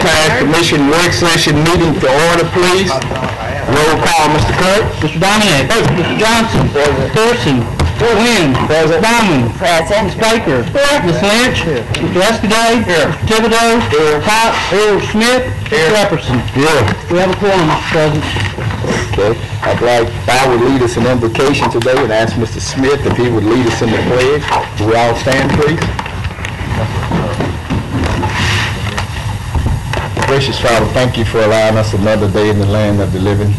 Parish Commission work session meeting to order, please. Roll call, Mr. Kirk. Mr. Dominic. Mr. Johnson. Pearson. Wynn. Bowman. Ms. Baker. Ms. Lynch. Mr. Escaday. Mr. Thibodeau. Cox. Smith. Mr. Epperson. We have a quorum, Mr. President. Okay, I'd like, I would lead us in invocation today and ask Mr. Smith if he would lead us in the pledge. Will we all stand, please? Gracious Father, thank you for allowing us another day in the land of the living.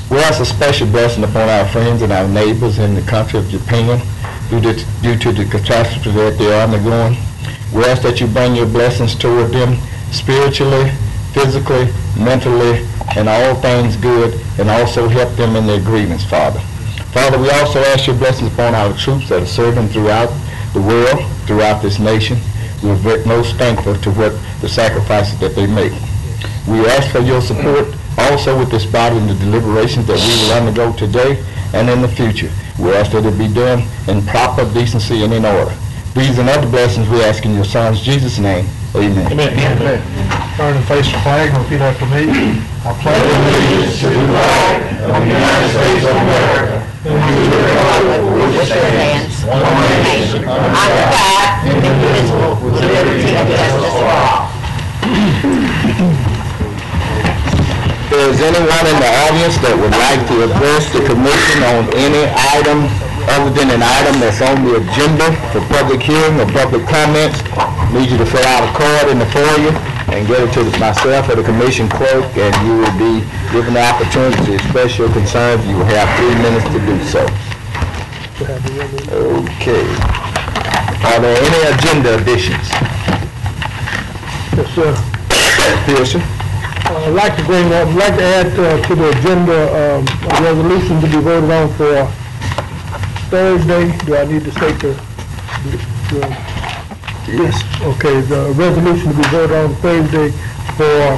We ask a special blessing upon our friends and our neighbors in the country of Japan due to the catastrophe that they are undergoing. We ask that you bring your blessings toward them spiritually, physically, mentally, and all things good, and also help them in their grievance, Father. Father, we also ask your blessings upon our troops that are serving throughout the world, throughout this nation. We're most thankful to what the sacrifices that they make. We ask for your support also with this body in the deliberations that we will undergo today and in the future. We ask that it be done in proper decency and in order. These and other blessings we ask in your Son's Jesus' name. Amen. Amen. Amen. Turn and face the flag and repeat after me. I pledge allegiance to the flag of the United States of America and to the republic for which it stands, one nation, under God, indivisible, with liberty and justice for all. If there is anyone in the audience that would like to address the commission on any item other than an item that's on the agenda for public hearing or public comments, I need you to fill out a card in the foyer and get it to myself or the commission clerk, and you will be given the opportunity to express your concerns. You will have 3 minutes to do so. Okay. Are there any agenda additions? Yes, sir. Pearson? I'd like to add to the agenda a resolution to be voted on for Thursday. Do I need to state the Yes. Okay, the resolution to be voted on Thursday for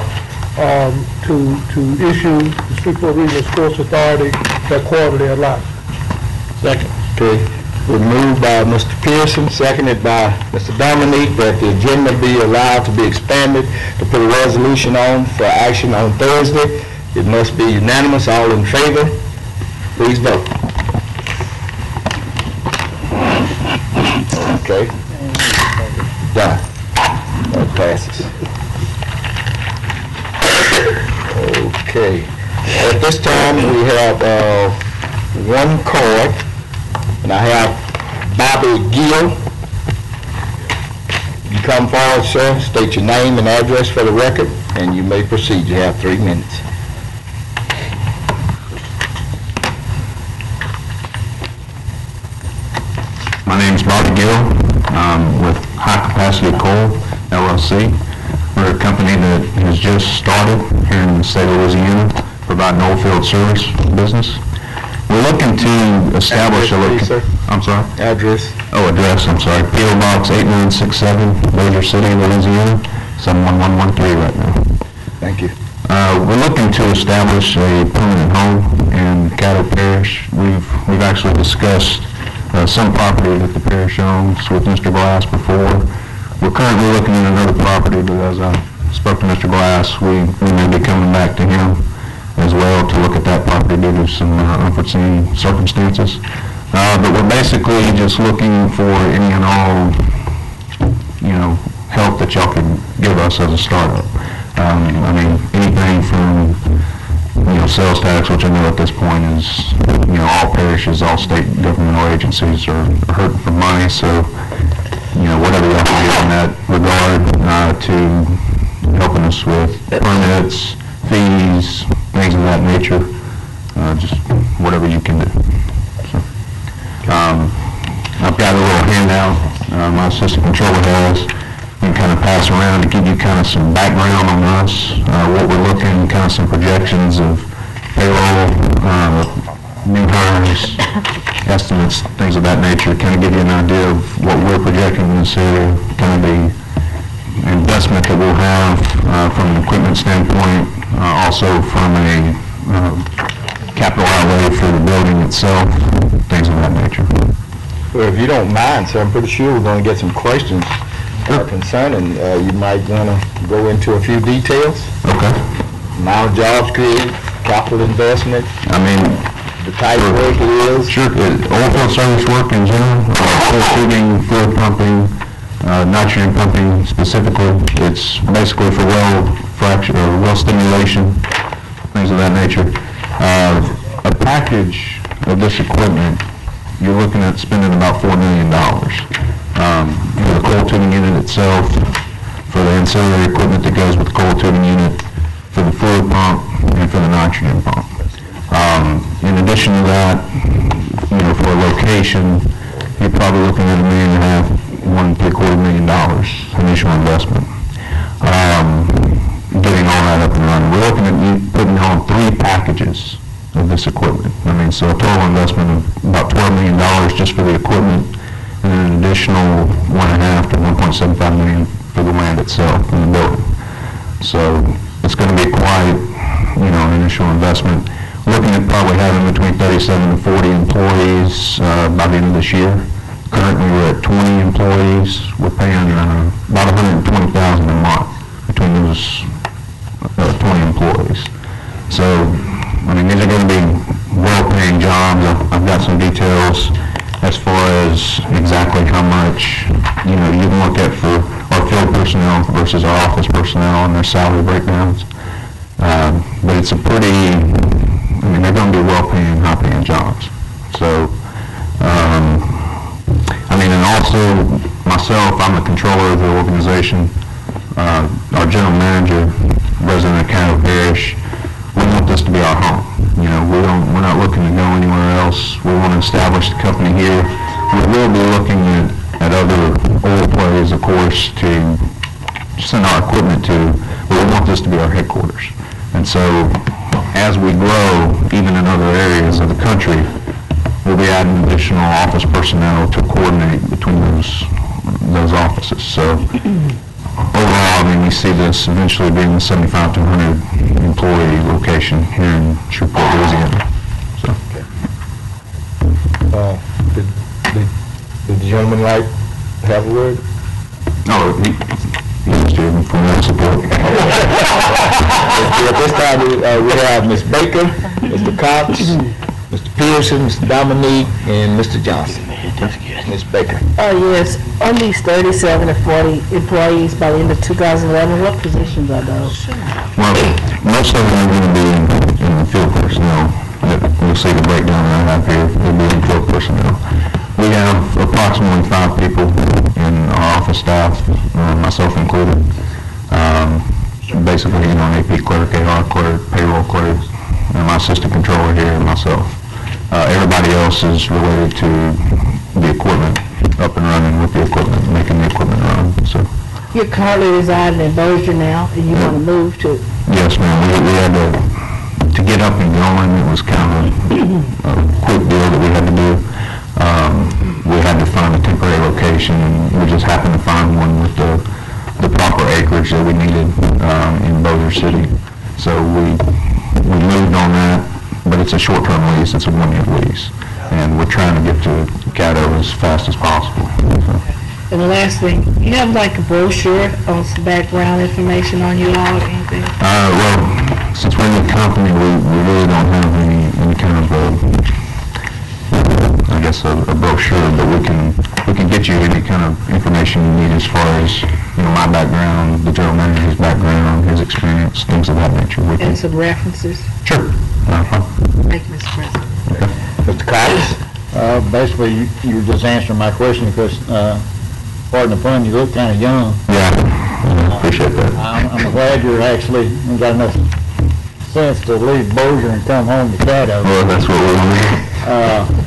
to issue the Shreveport Regional Sports Authority their quarterly allotment. Second. Okay. We're moved by Mr. Pearson, seconded by Mr. Dominique, that the agenda be allowed to be expanded to put a resolution on for action on Thursday. It must be unanimous. All in favor, please vote. Okay. Done. That passes. Okay. At this time, we have one card, and I have Bobby Gill. You come forward, sir, state your name and address for the record, and you may proceed. You have 3 minutes. My name is Bobby Gill. With High Capacity Coal, LLC. We're a company that has just started here in the state of Louisiana, providing oil field service business. We're looking to establish I'm sorry? Address. Oh, address, I'm sorry. P.O. Box 8967, Bossier City, Louisiana, 71113 right now. Thank you. We're looking to establish a permanent home in Caddo Parish. We've actually discussed some property that the parish owns with Mr. Glass before. We're currently looking at another property, but as I spoke to Mr. Glass, we may be coming back to him as well to look at that property due to some unforeseen circumstances. But we're basically just looking for any and all, help that y'all can give us as a startup. I mean, anything from sales tax, which I know at this point is, all parishes, all state governmental agencies are hurting for money, so, whatever y'all can do in that regard to helping us with permits, fees, things of that nature, just whatever you can do. So, I've got a little handout my assistant controller has. You can kind of pass around to give you kind of some background on us, what we're looking, kind of some projections of payroll, new hires, estimates, things of that nature, kind of give you an idea of what we're projecting in this area, kind of the investment that we'll have from an equipment standpoint, also from a capital outlay for the building itself, things of that nature. Well, if you don't mind, sir, I'm pretty sure we're going to get some questions are concerned, and you might want to go into a few details. Okay. Amount of jobs created, capital investment, I mean, the type of work it is. sure, oilfield service work in general, coal tubing, fluid pumping, nitrogen pumping specifically. It's basically for well stimulation, things of that nature. A package of this equipment, you're looking at spending about $4 million. For the coal tubing unit itself, for the ancillary equipment that goes with the coal tubing unit, for the fluid pump, and for the nitrogen pump. In addition to that, for a location, you're probably looking at $1.5 million initial investment. Getting all that up and running. We're looking at putting on 3 packages of this equipment. So a total investment of about $12 million just for the equipment, and then an additional $1.5 to $1.75 million for the land itself and the building. So it's going to be quite, an initial investment. Looking at probably having between 37 and 40 employees by the end of this year. Currently, we're at 20 employees. We're paying about $120,000 a month between those 20 employees. So, these are going to be well-paying jobs. I've got some details as far as exactly how much, you can look at for our field personnel versus our office personnel and their salary breakdowns. But it's a pretty, they're going to be well-paying, high-paying jobs. So, and also myself, I'm the controller of the organization. Our general manager, resident of Caddo Parish, we want this to be our home. We're not looking to go anywhere else. We want to establish the company here. We will be looking at other oil plays, of course, to send our equipment to, but we want this to be our headquarters. And so, as we grow, even in other areas of the country, we'll be adding additional office personnel to coordinate between those offices. So, overall, we see this eventually being the 75 to 100 employee location here in Shreveport, Louisiana. So. Did the gentleman have a word? No, he was giving for more support. At this time, we have Ms. Baker, Mr. Cox, Mr. Pearson, Mr. Dominique, and Mr. Johnson. Ms. Baker. Yes, on these 37 to 40 employees by the end of 2011, what positions are those? Well, most of them are going to be in the field personnel. You'll see the breakdown that I have here. They'll be in field personnel. We have approximately 5 people in our office staff, myself included. Basically, an AP clerk, AR clerk, payroll clerk, and my assistant controller here, and myself. Everybody else is related to the equipment, up and running with the equipment, making the equipment run. So. You're currently residing in Bossier now, and you want to move to? Yes, ma'am. We had to get up and going. It was kind of a quick deal that we had to do. We had to find a temporary location, and we just happened to find one with the proper acreage that we needed in Bossier City. So we moved on that, but it's a short-term lease. It's a 1-year lease, and we're trying to get to Caddo as fast as possible. So. And the last thing, you have like a brochure on some background information on you all or anything? Well, since we're in the company, we really don't have any kind of a brochure, but we can get you any kind of information you need as far as my background, the general manager's background, his experience, things of that nature. And some references? Sure. Thank you, Mr. President. Okay. Mr. Cox? Basically, you were just answering my question because, pardon the pun, you look kind of young. Yeah, I appreciate that. I'm glad you're actually got enough sense to leave Bossier and come home to Caddo. Well, that's what we want to do.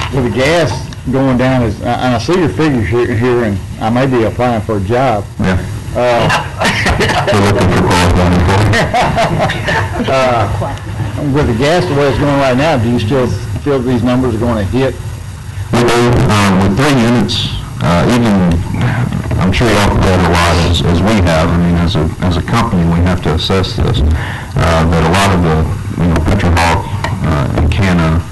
With the gas going down, and I see your figures here, and I may be applying for a job. Yeah. We're looking for qualified employees. With the gas the way it's going right now, do you still feel these numbers are going to hit? We do. With 3 units, I'm sure y'all have read a lot as we have. As a company, we have to assess this. That a lot of the, Petrohawk and Canna,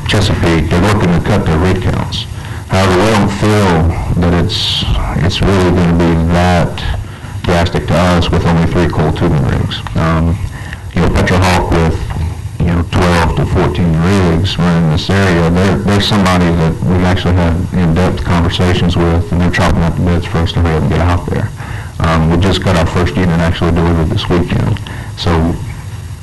Chesapeake, they're looking to cut their rig counts. However, we don't feel that it's really going to be that drastic to us with only 3 coiled tubing rigs. Petrohawk with 12 to 14 rigs running in this area, they're somebody that we've actually had in-depth conversations with, and they're chopping up the beds for us to hurry up and get out there. We just got our first unit actually delivered this weekend. So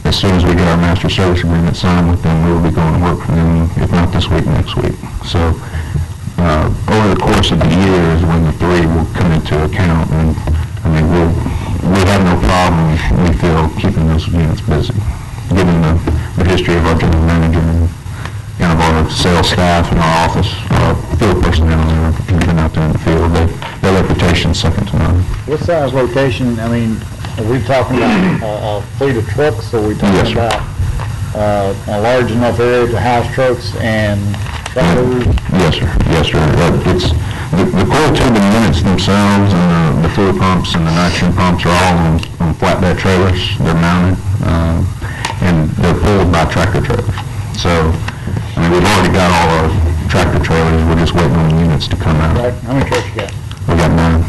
as soon as we get our master service agreement signed with them, we'll be going to work for them, if not this week, next week. So over the course of the year is when the 3 will come into account, and I mean, we have no problem, we feel, keeping those units busy, given the history of our general manager and kind of our sales staff and our office, our field personnel that have been out there in the field. Their reputation is second to none. What size location, I mean, are we talking about a fleet of trucks, or are we talking about a large enough area to house trucks and trailers? Yes, sir. Yes, sir. It's the coiled tubing units themselves, and the fluid pumps and the nitrogen pumps are all on flatbed trailers. They're mounted, and they're pulled by tractor trailers. So, I mean, we've already got all our tractor trailers. We're just waiting on the units to come out. Right. How many trucks you got? We got 9.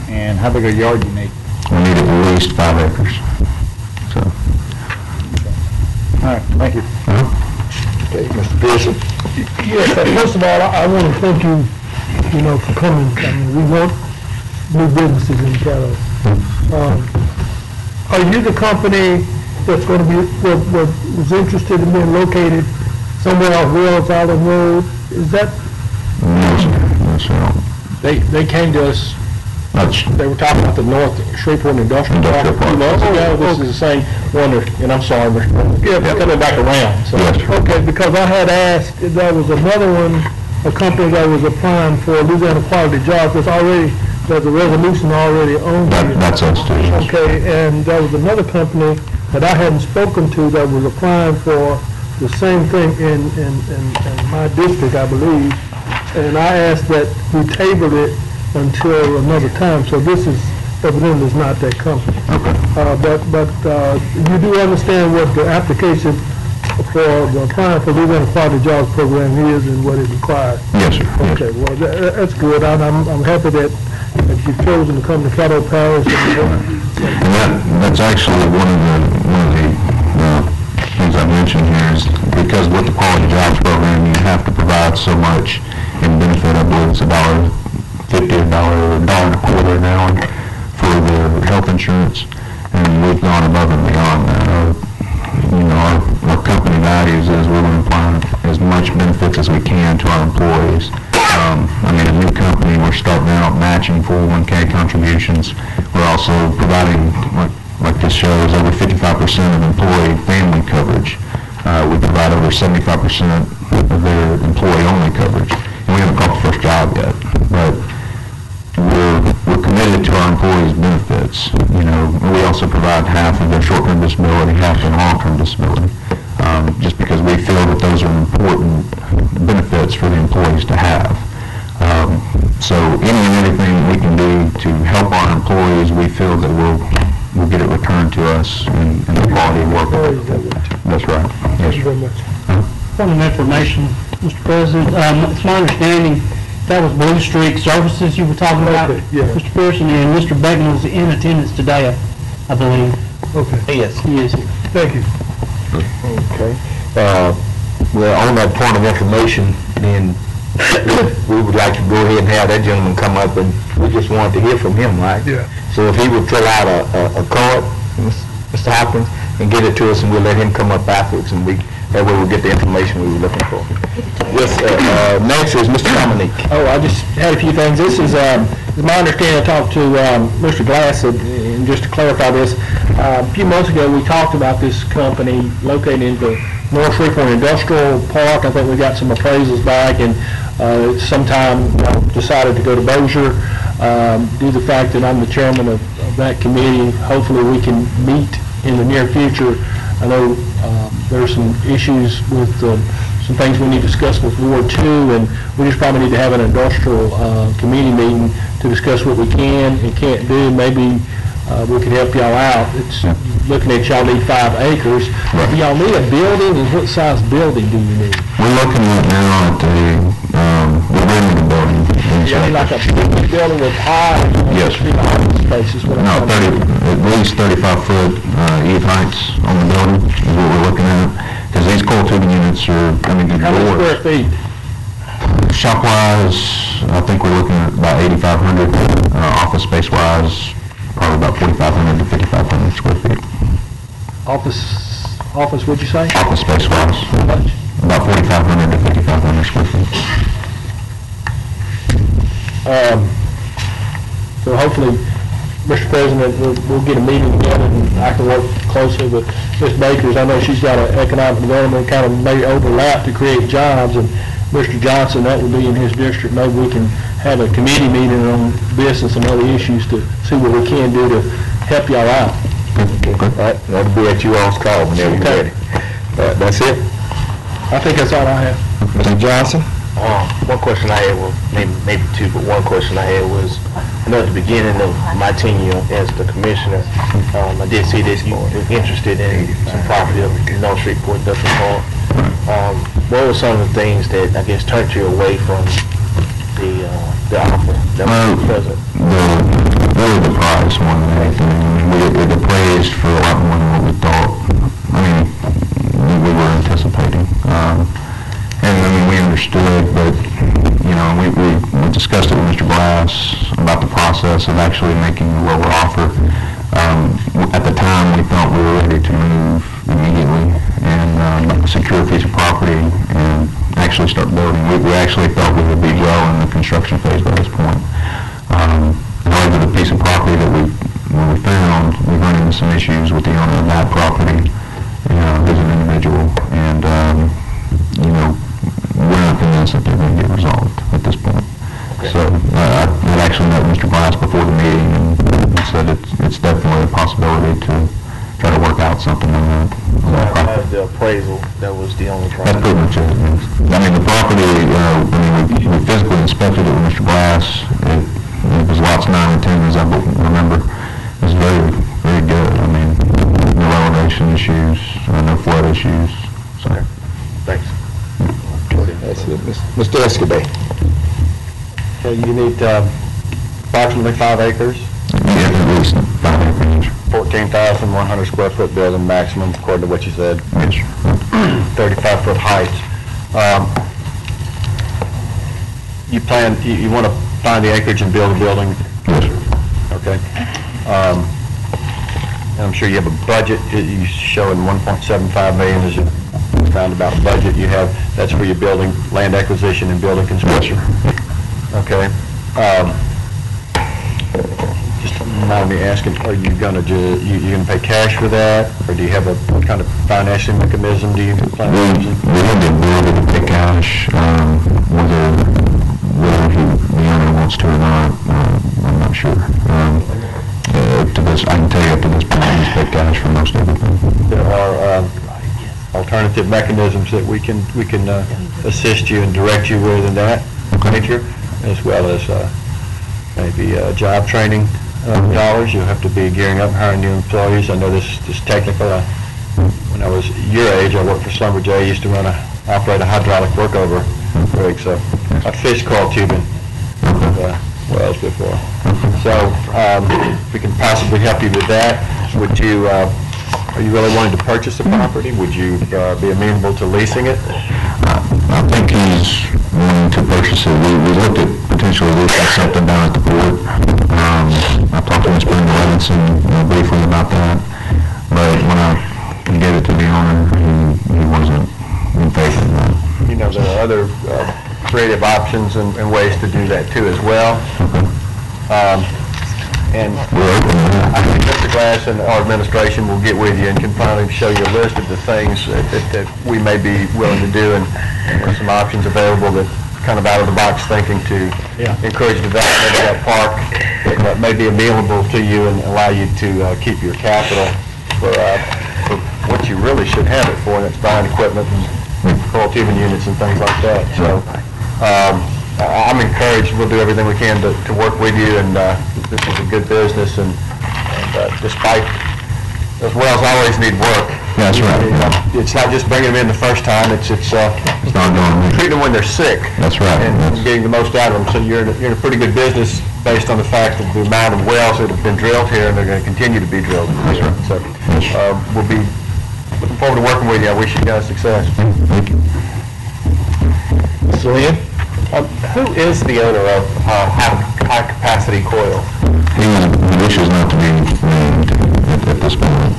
And how big a yard do you need? We need at least 5 acres. So. All right, thank you. Okay, Mr. Pearson. Yes, first of all, I want to thank you, for coming. I mean, we want new businesses in Caddo. Are you the company that's going to be, was interested in being located somewhere off Wells Island Road? Is that? No, sir. No, sir. They came to us, That's they were talking about the North Shreveport Industrial Park. Industrial Park. This is the same one, and I'm sorry, Mr. Coming back around. So. Yes, sir. Okay, because I had asked, if there was another one, a company that was applying for Louisiana Quality Jobs, there's a resolution already on here. That's us too. Yes. Okay, and there was another company that I hadn't spoken to that was applying for the same thing in my district, I believe. And I asked that we table it until another time, so this is evidently is not that company. Okay. But you do understand what the application for applying for Louisiana Quality Jobs Program is and what it requires? Yes, sir. Yes. Okay, well, that's good. I'm happy that you've chosen to come to Caddo Parish. And that's actually one of the things I mentioned here is because with the Quality Jobs Program, you have to provide so much in benefit. I believe it's $1.50, $1.25 an hour for the health insurance, and we've gone above and beyond that. Our company values is we're going to apply as much benefits as we can to our employees. A new company, we're starting out matching 401k contributions. We're also providing, like this shows, over 55% of employee family coverage. We provide over 75% of their employee-only coverage. And we haven't caught the first job yet, but we're committed to our employees' benefits. We also provide half of their short-term disability, half their long-term disability, just because we feel that those are important benefits for the employees to have. So any and everything we can do to help our employees, we feel that we'll get it returned to us in the quality of work. That's right. Yes, Thank you very much. Point of information, Mr. President, it's my understanding that was Blue Streak Services you were talking about, Okay, yeah. Mr. Pearson, and Mr. Beckman was in attendance today, I believe. Okay, Yes. He is here. thank you. Okay. Well, on that point of information, then we would like to go ahead and have that gentleman come up, and we just wanted to hear from him, right? Yeah. So if he would fill out a card, Mr. Hopkins, and get it to us, and we'll let him come up afterwards, and that way we'll get the information we were looking for. Yes, next is Mr. Dominique. Oh, I just had a few things. This is my understanding. I talked to Mr. Glass, and just to clarify this, a few months ago we talked about this company located in the North Shreveport Industrial Park. I think we got some appraisals back, and sometime decided to go to Bossier. Due to the fact that I'm the chairman of that committee, hopefully we can meet in the near future. I know there's some issues with some things we need to discuss with Ward 2, and we just probably need to have an industrial committee meeting to discuss what we can and can't do. Maybe we could help y'all out. It's looking at y'all need 5 acres. Right. Do y'all need a building, and what size building do you need? We're looking right now at we're renting a 2 I mean, like a big building with high, Yes. office space is what I'm No, trying to do. at least 35-foot eve heights on the building is what we're looking at. Because these coil tubing units are, I mean, the How many square doors. feet? Shop-wise, I think we're looking at about 8,500. Office space-wise, probably about 4,500 to 5,500 square feet. Office, what'd you say? Office space-wise, about 4,500 to 5,500 square feet. So hopefully, Mr. President, we'll get a meeting together and I can work closely with Ms. Bakers. I know she's got an economic development kind of may overlap to create jobs, and Mr. Johnson, that would be in his district. Maybe we can have a committee meeting on business and other issues to see what we can do to help y'all out. All right, that'll be at you all's call whenever you're ready. That's it? I think that's all I have. Mr. Johnson? One question I had, well, maybe two, but one question I had was, I know at the beginning of my tenure as the commissioner, I did see that you were interested in some property up in North Shreveport Industrial Park. What were some of the things that, I guess, turned you away from the offer that was present? Really the price more than anything. I mean, it appraised for a lot more than what we thought. I mean, we were anticipating. And I mean, we understood, but, you know, we discussed it with Mr. Glass about the process of actually making a lower offer. At the time, we thought we were ready to move immediately and secure a piece of property and actually start building. We actually thought we would be well in the construction phase by this point. However, the piece of property that we found, we run into some issues with the owner of that property, who's an individual, and, you know, we're not convinced that they're going to get resolved at this point. So I had actually met Mr. Glass before the meeting and said it's definitely a possibility to try to work out something on that. The appraisal, that was the only That's problem. pretty much it. I mean, the property, we physically inspected it with Mr. Glass. It was lots 9 and 10, as I remember. It was very, very good. I mean, no elevation issues, no flood issues. So. Thanks. That's it. Mr. Escobar? Okay, you need approximately 5 acres, Yeah, at least 5 acres. 14,100 square foot building maximum, according to what you said, Yes, sir. 35-foot heights. You want to find the acreage and build a building? Yes, sir. Okay. And I'm sure you have a budget. You showing 1.75 million is a roundabout budget you have. That's for your building, land acquisition and building construction. Okay. Just mind me asking, are you going to you going to pay cash for that, or do you have what kind of financing mechanism do you plan on using? We have the ability to pay cash, whether the owner wants to or not, I'm not sure. To this, I can tell you up to this point, he's paid cash for most everything. There are alternative mechanisms that we can assist you and direct you with in that nature, as well as maybe job training dollars. You'll have to be gearing up, hiring new employees. I know this is technical. When I was your age, I worked for Schlumberger. I used to operate a hydraulic workover rig, so I fished coil tubing wells before. So we can possibly help you with that. Would you? Are you really wanting to purchase the property? Would you be amenable to leasing it? I think he's wanting to purchase it. We looked at potentially leasing something down at the port. I talked to Mr. Levinson briefly about that, but when I gave it to the owner, he wasn't in favor of that. You know, there are other creative options and ways to do that too as well. And We're open to that. I think Mr. Glass and our administration will get with you and can finally show you a list of the things that we may be willing to do, and there's some options available that kind of out of the box thinking to encourage development of that park that may be amenable to you and allow you to keep your capital for what you really should have it for, and it's buying equipment and coil tubing units and things like that. So I'm encouraged. We'll do everything we can to work with you, and this is a good business, and despite those wells always need work, That's right. It's not just bringing them in the first time, it's not going treating them when they're sick. That's right. And getting the most out of them. So you're in a pretty good business based on the fact of the amount of wells that have been drilled here, and they're going to continue to be drilled. That's right. So we'll be looking forward to working with you. I wish you guys success. Thank you. Mr. Lynn? Who is the owner of high-capacity coil? He wishes not to be named at this point.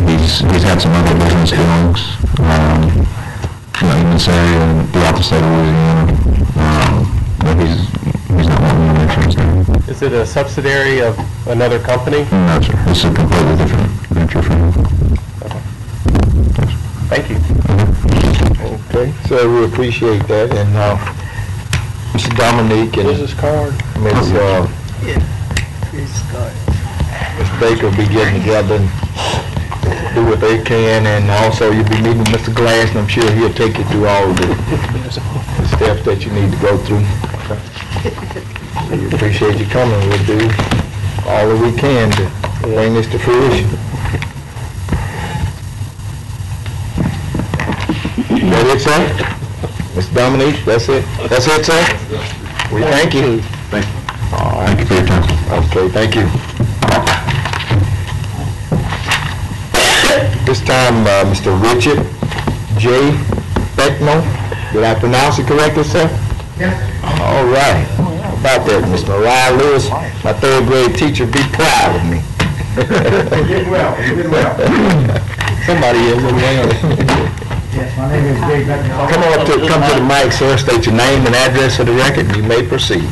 He's had some other business dealings, in this area and throughout the state of Louisiana, but he's not wanting to mention his name. Is it a subsidiary of another company? No, sir. This is a completely different venture for him. Thank you. Okay, so we appreciate that, and Mr. Dominique and Business card. Ms. Baker will be getting together and do what they can, and also you'll be meeting Mr. Glass, and I'm sure he'll take you through all of the steps that you need to go through. So we appreciate you coming. We'll do all that we can to bring this to fruition. Is that it, sir? Mr. Dominique, that's it? That's it, sir? We thank you. Thank you. All right. Thank you for your time. Okay, thank you. This time, Mr. Richard J. Beckno. Did I pronounce it correctly, sir? Yes. All right. How about that, Mr. Mariah Lewis? My third grade teacher be proud of me. You did well. Somebody is anyway. Yes, my name is Jay Beckman. Come to the mic, sir. State your name and address for the record, and you may proceed.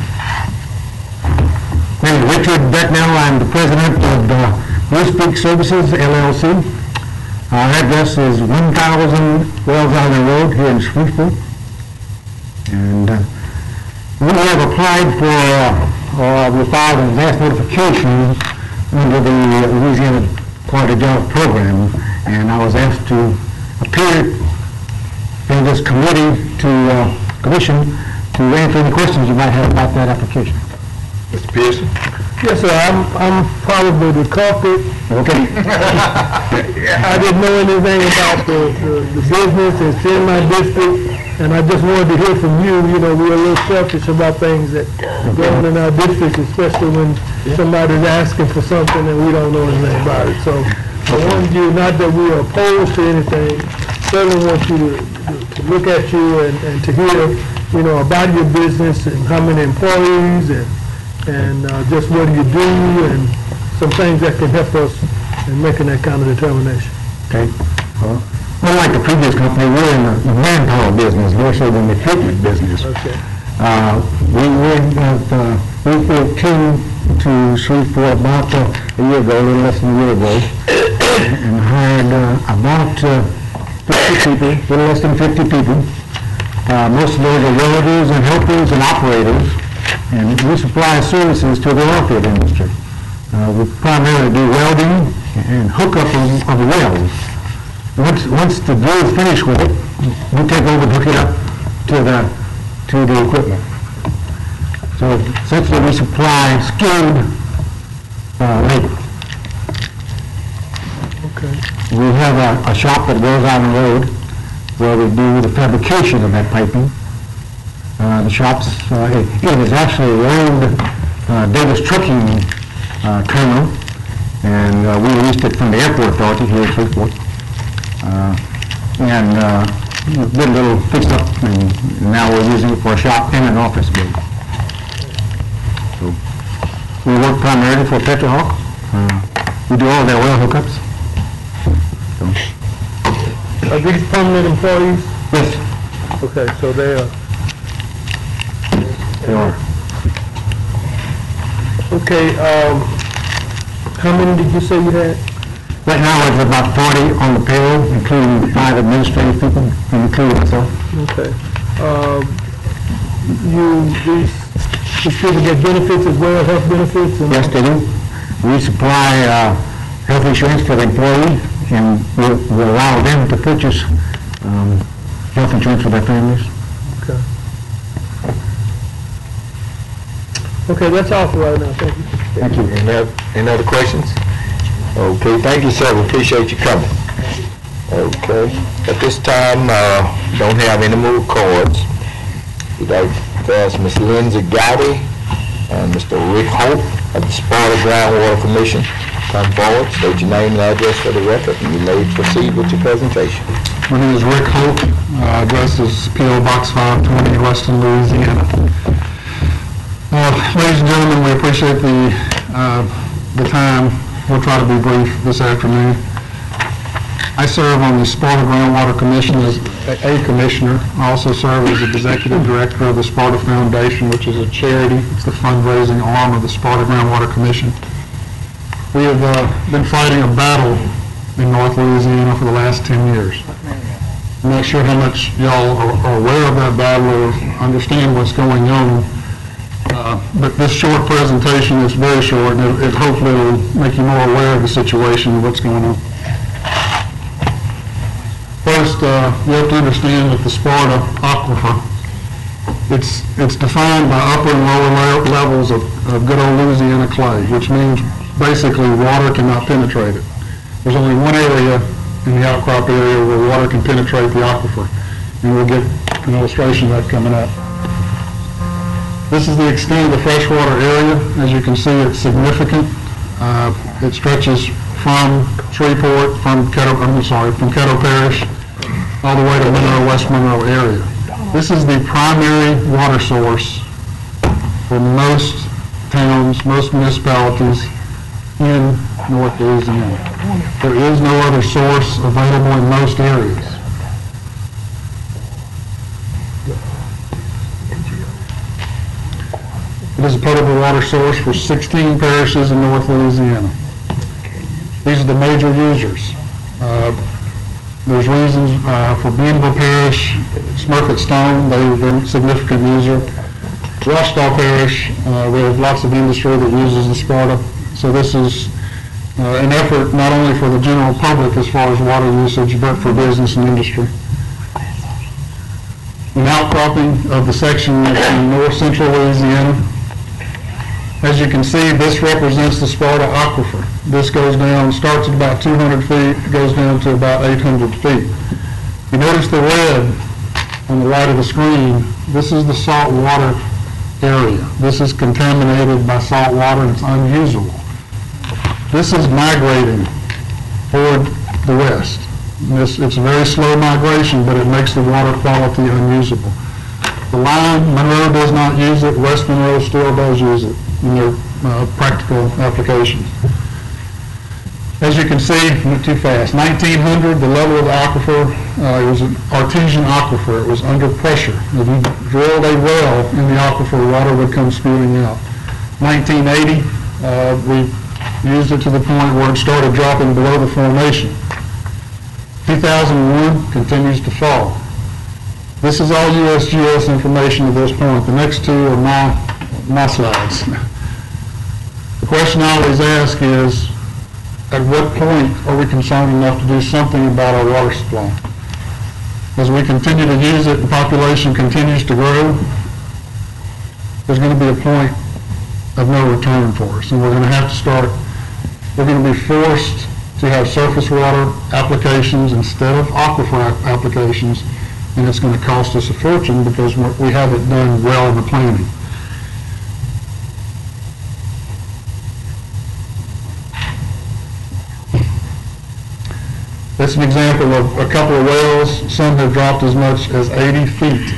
My name is Richard Beckman. I'm the president of Westpeak Services, LLC. Our address is 1000 Wells Island Road here in Shreveport. And we have applied for, or we filed an advance notification under the Louisiana Quality Jobs Program. And I was asked to appear in this committee commission to answer any questions you might have about that application. Mr. Pearson? Yes, sir, I'm probably the culprit. Okay. I didn't know anything about the business, it's in my district, and I just wanted to hear from you. You know, we're a little selfish about things that go on in our district, especially when somebody's asking for something and we don't know anything about it. So I wanted you, not that we are opposed to anything, certainly want you to look at you and to hear, you know, about your business and how many employees and just what do you do and some things that can help us in making that kind of determination. Okay. Unlike the previous company, we're in the manpower business more so than the equipment business. Okay. We came to Shreveport about a year ago, a little less than a year ago, and hired about 50 people, a little less than 50 people. Most of those are welders and helpers and operators, and we supply services to the oil field industry. We primarily do welding and hookup of the wells. Once the drill is finished with it, we take over and hook it up to the equipment. So essentially we supply skilled labor. Okay. We have a shop at Wells Island Road where we do the fabrication of that piping. The shop's, it is actually the old Davis Trucking terminal, and we leased it from the Airport Authority here in Shreveport. Did a little fix-up, and now we're using it for a shop and an office building. So we work primarily for Petrohawk. We do all their well hookups. Are these permanent employees? Yes, Okay, so they are. they are. Okay, how many did you say you had? Right now, it's about 40 on the payroll, including 5 administrative people, including myself. Okay. These people get benefits as well, health benefits? And Yes, they do. We supply health insurance for the employee, and we allow them to purchase health insurance for their families. Okay. Okay, that's all for right now, thank you. Thank you. Any other questions? Okay, thank you, sir. We appreciate you coming. Okay, at this time, don't have any more cards. We'd like to ask Ms. Lindsay Gowdy and Mr. Rick Hope of the Sparta Groundwater Commission come forward, state your name and address for the record, and you may proceed with your presentation. My name is Rick Hope. Address is P.O. Box 520, Weston, Louisiana. Ladies and gentlemen, we appreciate the time. We'll try to be brief this afternoon. I serve on the Sparta Groundwater Commission as a commissioner. I also serve as the executive director of the Sparta Foundation, which is a charity. It's the fundraising arm of the Sparta Groundwater Commission. We have been fighting a battle in North Louisiana for the last 10 years. I'm not sure how much y'all are aware of that battle or understand what's going on, but this short presentation is very short, and it hopefully will make you more aware of the situation and what's going on. First, you have to understand that the Sparta aquifer, it's defined by upper and lower levels of good old Louisiana clay, which means basically water cannot penetrate it. There's only one area in the outcrop area where water can penetrate the aquifer, and we'll get an illustration of that coming up. This is the extent of the freshwater area. As you can see, it's significant. It stretches from Shreveport, from Caddo Parish, all the way to Monroe, West Monroe area. This is the primary water source for most towns, most municipalities in North Louisiana. There is no other source available in most areas. It is a potable water source for 16 parishes in North Louisiana. These are the major users. There's reasons for Beanville Parish, Smurfett Stone, they're a significant user. Washita Parish, we have lots of industry that uses the Sparta. So this is an effort not only for the general public as far as water usage, but for business and industry. An outcropping of the section in north central Louisiana. As you can see, this represents the Sparta aquifer. This goes down, starts at about 200 feet, goes down to about 800 feet. You notice the red on the right of the screen. This is the salt water area. This is contaminated by salt water and it's unusable. This is migrating toward the west. It's a very slow migration, but it makes the water quality unusable. The line, Monroe does not use it, West Monroe still does use it in their practical applications. As you can see, went too fast. 1900, the level of the aquifer, it was an artesian aquifer. It was under pressure. If you drilled a well in the aquifer, water would come spewing out. 1980, we used it to the point where it started dropping below the formation. 2001 continues to fall. This is all USGS information at this point. The next two are my slides. The question I always ask is, at what point are we concerned enough to do something about our water supply? As we continue to use it, the population continues to grow, there's going to be a point of no return for us, and we're going to have to start, we're going to be forced to have surface water applications instead of aquifer applications, and it's going to cost us a fortune because we haven't done well in the planning. That's an example of a couple of wells. Some have dropped as much as 80 feet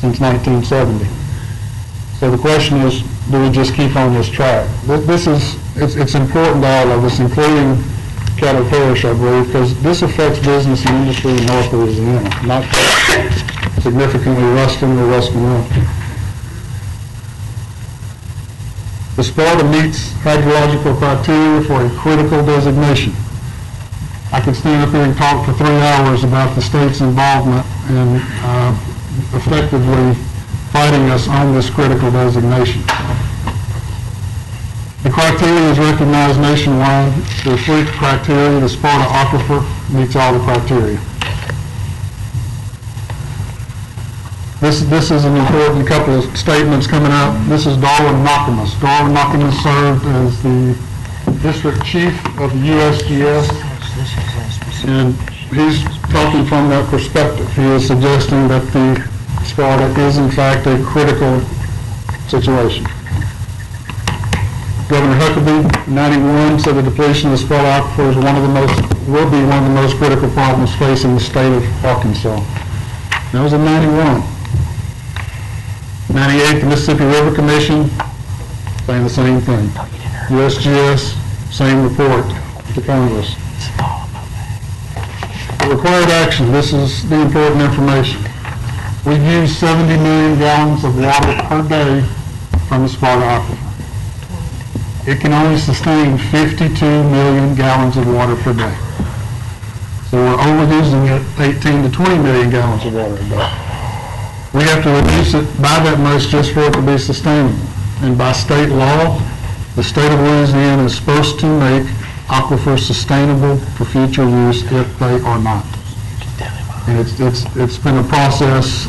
since 1970. So the question is, do we just keep on this track? It's important to all of us, including Caddo Parish, I believe, because this affects business and industry in North Louisiana, not significantly Ruston or West Monroe. The Sparta meets hydrological criteria for a critical designation. I could stand up here and talk for 3 hours about the state's involvement in effectively fighting us on this critical designation. The criteria is recognized nationwide. There are 3 criteria. The Sparta aquifer meets all the criteria. This is an important couple of statements coming out. This is Darwin Nockamus. Darwin Nockamus served as the district chief of the USGS, and he's talking from that perspective. He is suggesting that the Sparta is in fact a critical situation. Governor Huckabee, 91, said the depletion of the Sparta aquifer is will be one of the most critical problems facing the state of Arkansas. That was in 91. 98, the Mississippi River Commission, saying the same thing. USGS, same report to Congress. The required action, this is the important information. We use 70 million gallons of water per day from the Sparta aquifer. It can only sustain 52 million gallons of water per day. So we're overusing it 18 to 20 million gallons of water a day. We have to reduce it by that much just for it to be sustainable. And by state law, the state of Louisiana is supposed to make aquifers sustainable for future use if they are not. And it's been a process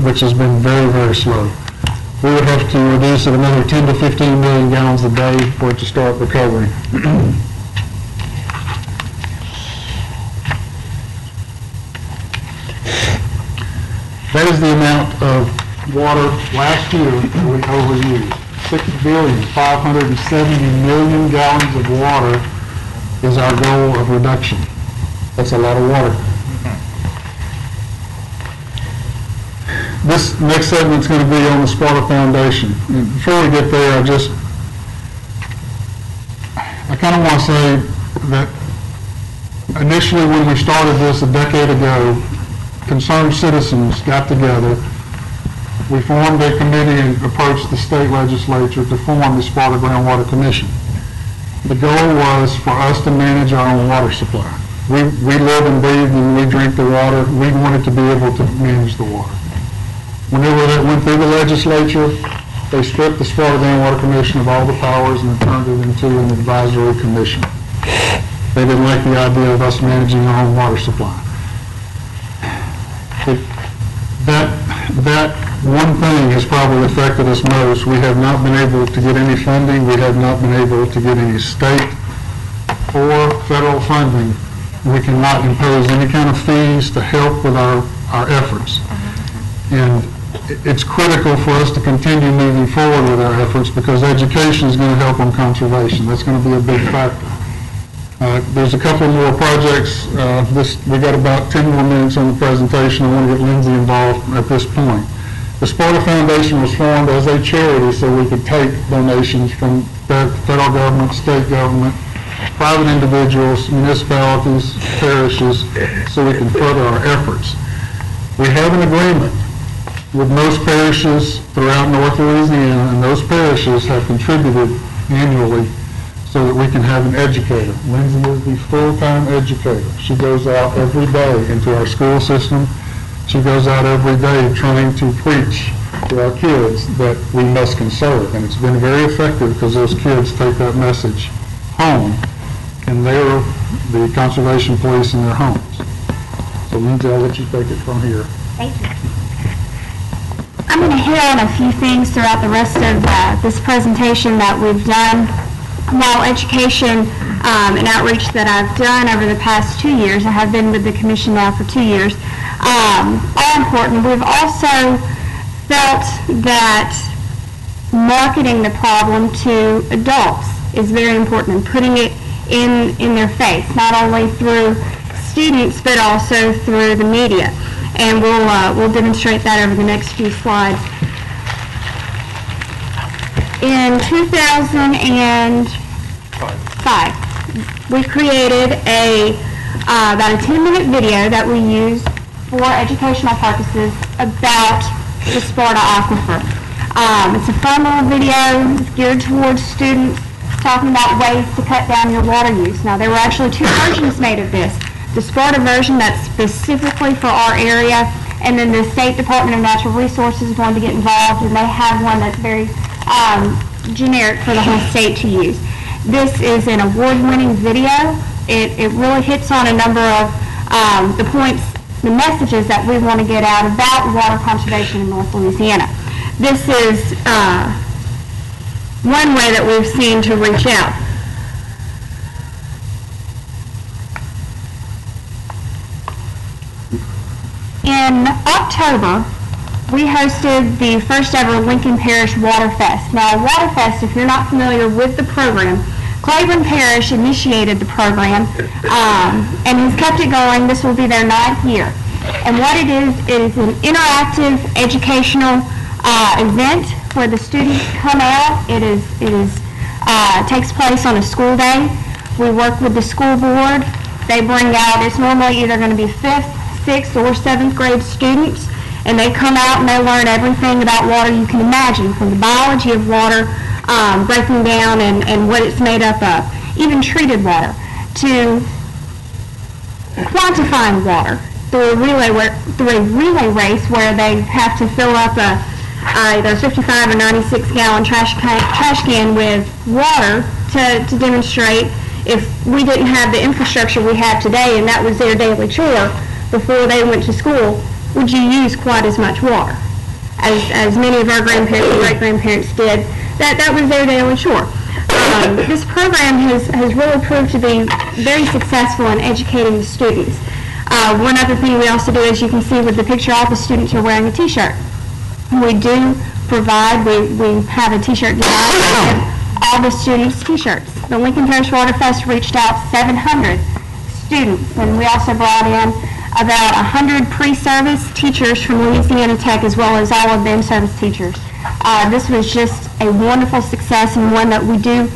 which has been very, very slow. We would have to reduce it another 10 to 15 million gallons a day for it to start recovering. That is the amount of water last year that we overused. 6,570,000,000 gallons of water is our goal of reduction. That's a lot of water. This next segment is going to be on the Sparta Foundation. And before we get there, I kind of want to say that initially when we started this a decade ago, concerned citizens got together. We formed a committee and approached the state legislature to form the Sparta Groundwater Commission. The goal was for us to manage our own water supply. We live and breathe and we drink the water. We wanted to be able to manage the water. Whenever that went through the legislature, they stripped the Sparta Groundwater Commission of all the powers and turned it into an advisory commission. They didn't like the idea of us managing our own water supply. That one thing has probably affected us most. We have not been able to get any funding. We have not been able to get any state or federal funding. We cannot impose any kind of fees to help with our efforts. And it's critical for us to continue moving forward with our efforts because education is going to help on conservation. That's going to be a big factor. There's a couple more projects. We got about 10 more minutes on the presentation. I want to get Lindsay involved at this point. The Sparta Foundation was formed as a charity so we could take donations from the federal government, state government, private individuals, municipalities, parishes, so we can further our efforts. We have an agreement with most parishes throughout North Louisiana, and those parishes have contributed annually so that we can have an educator. Lindsay is the full-time educator. She goes out every day into our school system. She goes out every day trying to preach to our kids that we must conserve. And it's been very effective because those kids take that message home and they're the conservation police in their homes. So Lindsay, I'll let you take it from here. Thank you. I'm going to hit on a few things throughout the rest of this presentation that we've done. While education and outreach that I've done over the past 2 years, I have been with the commission now for 2 years, are important. We've also felt that marketing the problem to adults is very important and putting it in their face, not only through students but also through the media. And we'll demonstrate that over the next few slides. In 2005, we created about a 10-minute video that we used for educational purposes about the Sparta aquifer. It's a fun little video. It's geared towards students talking about ways to cut down your water use. Now, there were actually 2 versions made of this. The Sparta version that's specifically for our area, and then the State Department of Natural Resources wanted to get involved, and they have one that's very generic for the whole state to use. This is an award-winning video. It really hits on a number of the points, the messages that we want to get out about water conservation in North Louisiana. This is one way that we've seen to reach out. In October, we hosted the first ever Lincoln Parish Water Fest. Now, Water Fest, if you're not familiar with the program, Claiborne Parish initiated the program and has kept it going. This will be their 9th year. And what it is an interactive educational event where the students come out. It takes place on a school day. We work with the school board. They bring out, it's normally either going to be 5th, 6th, or 7th grade students, and they come out and they learn everything about water you can imagine, from the biology of water, breaking down and what it's made up of, even treated water, to quantifying water through a relay race where they have to fill up either 55 or 96 gallon trash can with water to demonstrate if we didn't have the infrastructure we have today and that was their daily chore before they went to school, would you use quite as much water as many of our grandparents and great-grandparents did? That was their daily chore. This program has really proved to be very successful in educating the students. One other thing we also do, as you can see with the picture, all the students are wearing a t-shirt. We do provide, we have a t-shirt design for all the students' t-shirts. The Lincoln Parish Water Fest reached out 700 students, and we also brought in about 100 pre-service teachers from Louisiana Tech, as well as all of the in-service teachers. This was just a wonderful success, and one that we do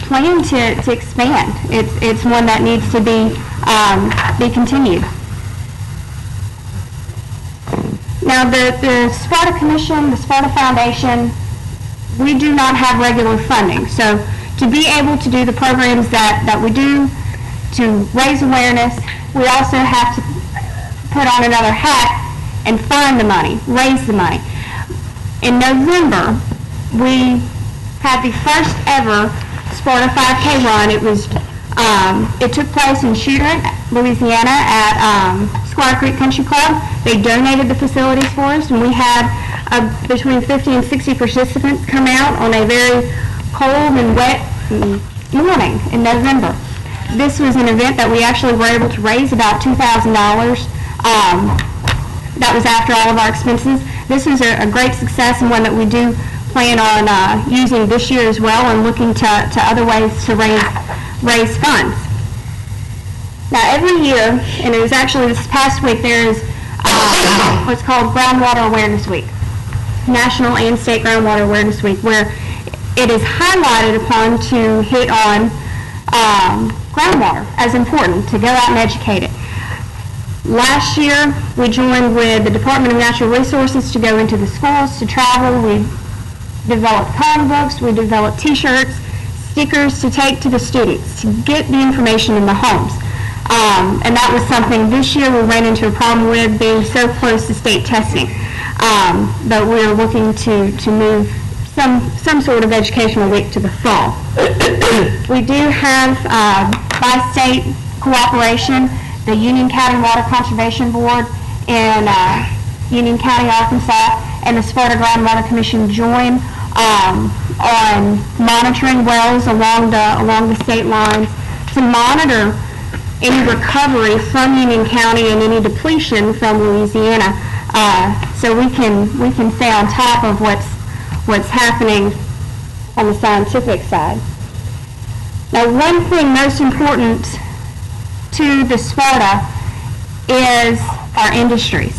plan to expand. It's one that needs to be continued. Now, the Sparta Commission, the Sparta Foundation, we do not have regular funding. So to be able to do the programs that we do, to raise awareness, we also have to put on another hat and find the money, raise the money. In November, we had the first ever Sparta 5K run. It took place in Shooter, Louisiana at Squire Creek Country Club. They donated the facilities for us, and we had between 50 and 60 participants come out on a very cold and wet morning in November. This was an event that we actually were able to raise about $2,000. That was after all of our expenses. This was a great success, and one that we do plan on using this year as well, and looking to other ways to raise funds. Now, every year, and it was actually this past week, there is what's called Groundwater Awareness Week, National and State Groundwater Awareness Week, where it is highlighted upon to hit on groundwater as important, to go out and educate it. Last year, we joined with the Department of Natural Resources to go into the schools, to travel. We developed comic books, we developed t-shirts, stickers to take to the students, to get the information in the homes. And that was something this year we ran into a problem with, being so close to state testing. But we're looking to move some sort of educational week to the fall. We do have, by state cooperation, the Union County Water Conservation Board in Union County, Arkansas, and the Sparta Groundwater Commission join on monitoring wells along the state lines to monitor any recovery from Union County and any depletion from Louisiana, so we can stay on top of what's happening on the scientific side. Now, one thing most important to the Sparta is our industries.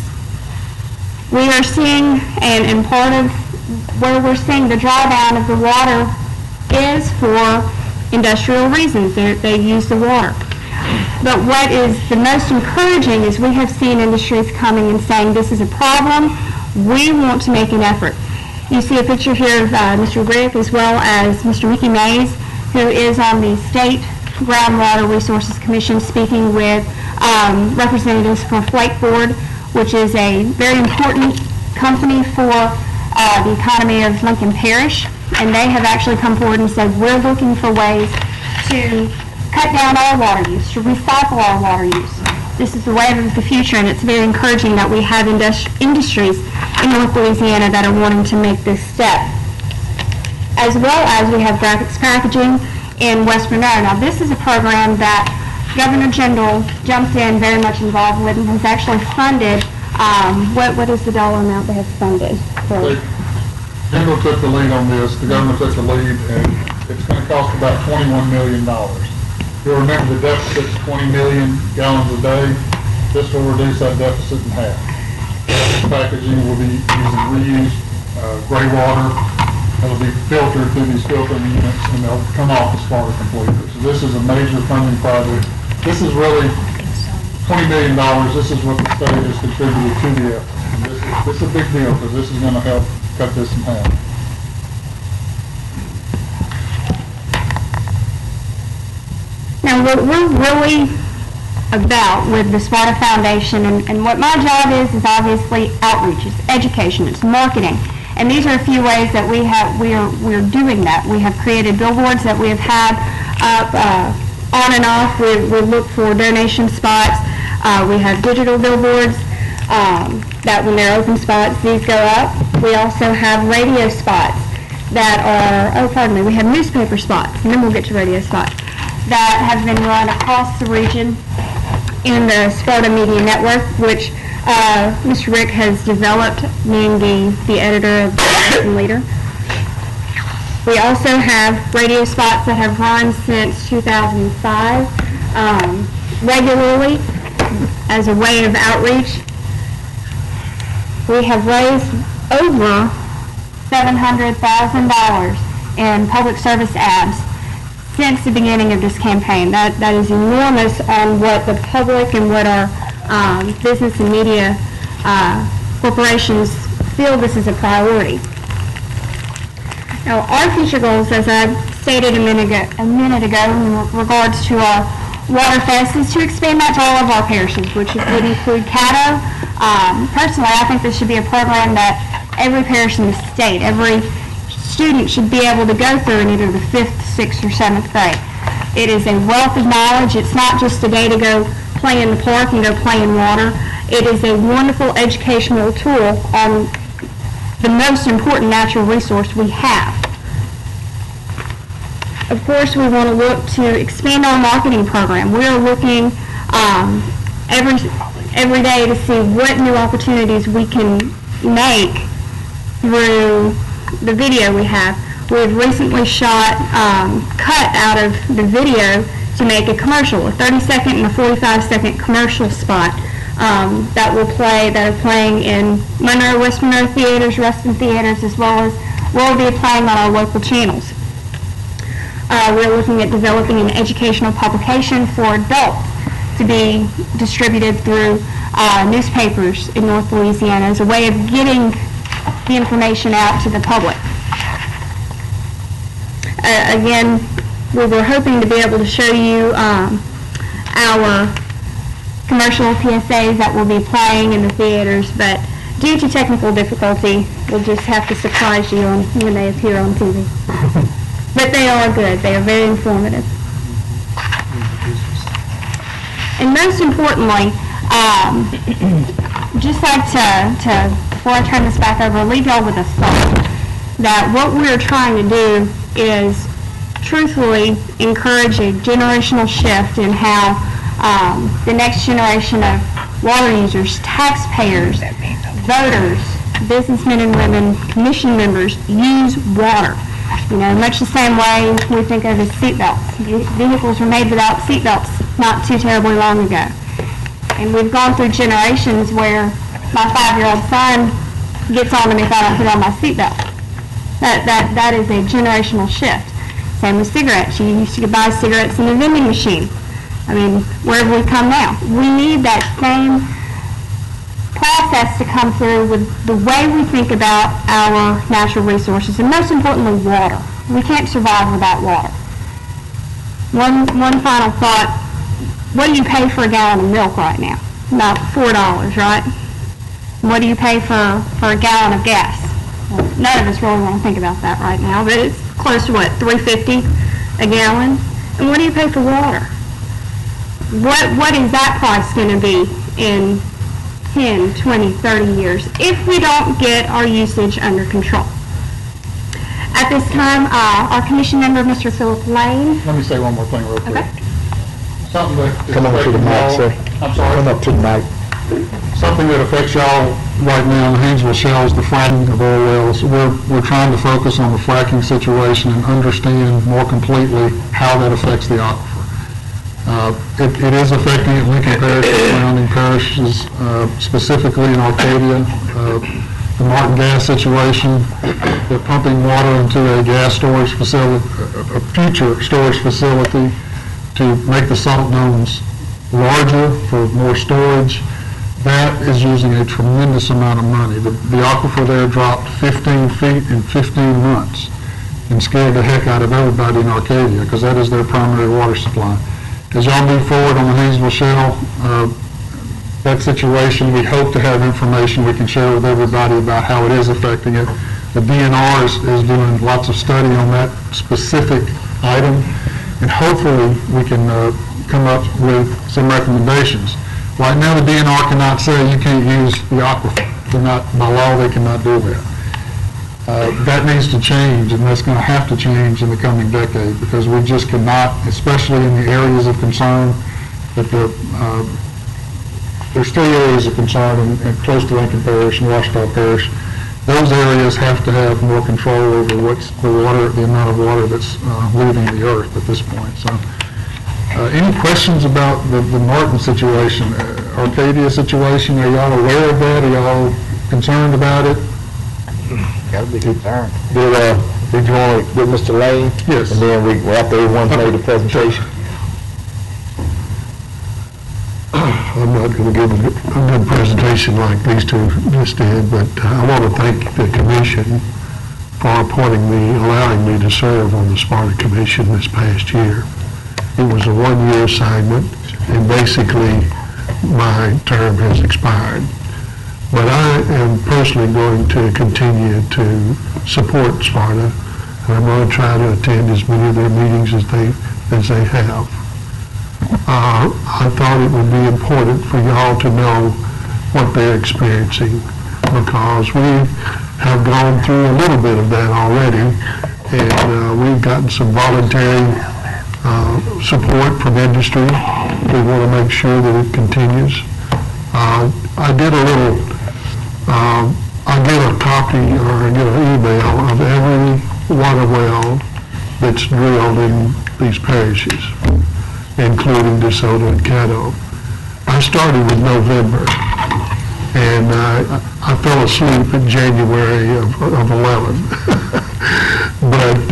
We are seeing, and part of where we're seeing the drawdown of the water is for industrial reasons. They use the water. But what is the most encouraging is we have seen industries coming and saying, this is a problem, we want to make an effort. You see a picture here of Mr. Rick as well as Mr. Mickey Mays, who is on the State Groundwater Resources Commission, speaking with representatives from Flake Board, which is a very important company for the economy of Lincoln Parish. And they have actually come forward and said, we're looking for ways to cut down our water use, to recycle our water use. This is the wave of the future, and it's very encouraging that we have industries in North Louisiana that are wanting to make this step. As well as we have graphics packaging in West Monroe. Now, this is a program that Governor Jindal jumped in, very much involved with, and has actually funded, what is the dollar amount they have funded? Jindal took the lead on this, the governor took the lead, and it's going to cost about $21 million. You'll remember the deficit's 20 million gallons a day. This will reduce that deficit in half. This packaging will be using reused gray water. It'll be filtered through these filtering units, and they'll come off the Sparta completely. So this is a major funding project. This is really $20 million. This is what the state has contributed to the effort. And this is a big deal because this is going to help cut this in half. Now, what we're really about with the Sparta Foundation, and what my job is obviously outreach, it's education, it's marketing. And these are a few ways that we're doing that. We have created billboards that we have had up on and off. We look for donation spots. We have digital billboards that when they're open spots, these go up. We also have radio spots that are, we have newspaper spots, and then we'll get to radio spots, that have been run across the region in the Sparta Media Network, which Mr. Rick has developed, being the editor of the leader. We also have radio spots that have run since 2005 regularly as a way of outreach. We have raised over $700,000 in public service ads since the beginning of this campaign. That is enormous on what the public and what our business and media corporations feel this is a priority. Now, our future goals, as I stated a minute ago in regards to our Water Fest, is to expand that to all of our parishes, which would include Caddo. Personally, I think this should be a program that every parish in the state, every student should be able to go through in either the 5th, 6th, or 7th grade. It is a wealth of knowledge. It's not just a day to go play in the park and go play in water. It is a wonderful educational tool on the most important natural resource we have. Of course, we want to look to expand our marketing program. We are looking every day to see what new opportunities we can make through the video we have. We've recently shot cut out of the video to make a commercial, a 30-second and a 45-second commercial spot that are playing in Monroe, West Monroe theaters, Ruston theaters, as well as will be playing on our local channels. We're looking at developing an educational publication for adults to be distributed through newspapers in North Louisiana as a way of getting the information out to the public. Again, we were hoping to be able to show you our commercial PSAs that will be playing in the theaters, but due to technical difficulty, we'll just have to surprise you when they appear on TV. But they are good. They are very informative. And most importantly, just like to, before I turn this back over, leave y'all with a thought that what we're trying to do is truthfully encourage a generational shift in how the next generation of water users, taxpayers, voters, businessmen and women, commission members use water. You know, much the same way we think of as seatbelts. Vehicles were made without seatbelts not too terribly long ago. And we've gone through generations where my 5-year-old son gets on me if I don't put on my seatbelt. That is a generational shift. Same with cigarettes. You used to buy cigarettes in a vending machine. I mean, where have we come now? We need that same process to come through with the way we think about our natural resources, and most importantly, water. We can't survive without water. One final thought. What do you pay for a gallon of milk right now? About $4, right? What do you pay for a gallon of gas? Well, none of us really want to think about that right now, but it's close to what, $3.50 a gallon? And what do you pay for water? What is that price going to be in 10, 20, 30 years if we don't get our usage under control? At this time, our commission member, Mr. Philip Lane. Let me say one more thing real quick. Okay. something that is Come on to the affecting mic, y'all. sir. I'm sorry. Come up to the mic. Something that affects y'all right now in the Haynesville Shale is the fracking of oil wells. We're trying to focus on the fracking situation and understand more completely how that affects the aquifer. It is affecting Lincoln Parish and surrounding parishes, specifically in Arcadia. The Martin gas situation, they're pumping water into a gas storage facility, a future storage facility to make the salt domes larger for more storage. That is using a tremendous amount of money. The aquifer there dropped 15 feet in 15 months and scared the heck out of everybody in Arcadia because that is their primary water supply. As y'all move forward on the Haynesville Shale, that situation, we hope to have information we can share with everybody about how it is affecting it. The DNR is doing lots of study on that specific item, and hopefully we can come up with some recommendations. Right now, the DNR cannot say you can't use the aquifer. They're not, by law, they cannot do that. That needs to change, and that's going to have to change in the coming decade because we just cannot, especially in the areas of concern, that there's 3 areas of concern in close to Lincoln Parish and Washita Parish. Those areas have to have more control over what's the amount of water that's leaving the earth at this point. So, any questions about the Martin situation, Arcadia situation? Are y'all aware of that? Are y'all concerned about it? Gotta be concerned. Did you want to, with Mr. Lane? Yes. And then after everyone's made the presentation. I'm not going to give a good presentation like these two just did, but I want to thank the commission for allowing me to serve on the Sparta Commission this past year. It was a 1-year assignment, and basically my term has expired. But I am personally going to continue to support Sparta, and I'm going to try to attend as many of their meetings as they have. I thought it would be important for y'all to know what they're experiencing because we have gone through a little bit of that already, and we've gotten some voluntary support from industry. We want to make sure that it continues. I get a copy or I get an email of every water well that's drilled in these parishes, including DeSoto and Caddo. I started with November, and I fell asleep in January of 11. But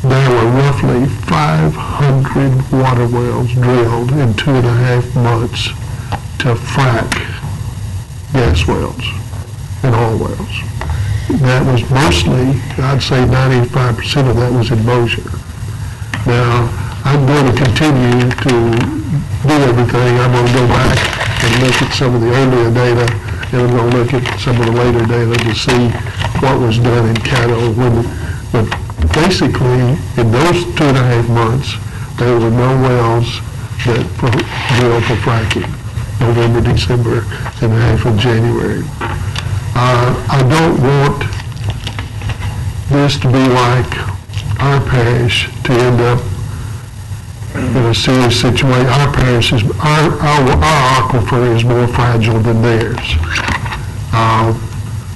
there were roughly 500 water wells drilled in 2.5 months to frack gas wells and oil wells. That was mostly, I'd say 95% of that was in Mosier. Now, I'm going to continue to do everything. I'm going to go back and look at some of the earlier data, and I'm going to look at some of the later data to see what was done in Caddo. But basically, in those 2.5 months, there were no wells that drilled for fracking. November, December, and half of January. I don't want this to be like our parish to end up in a serious situation. Our parish is, our aquifer is more fragile than theirs.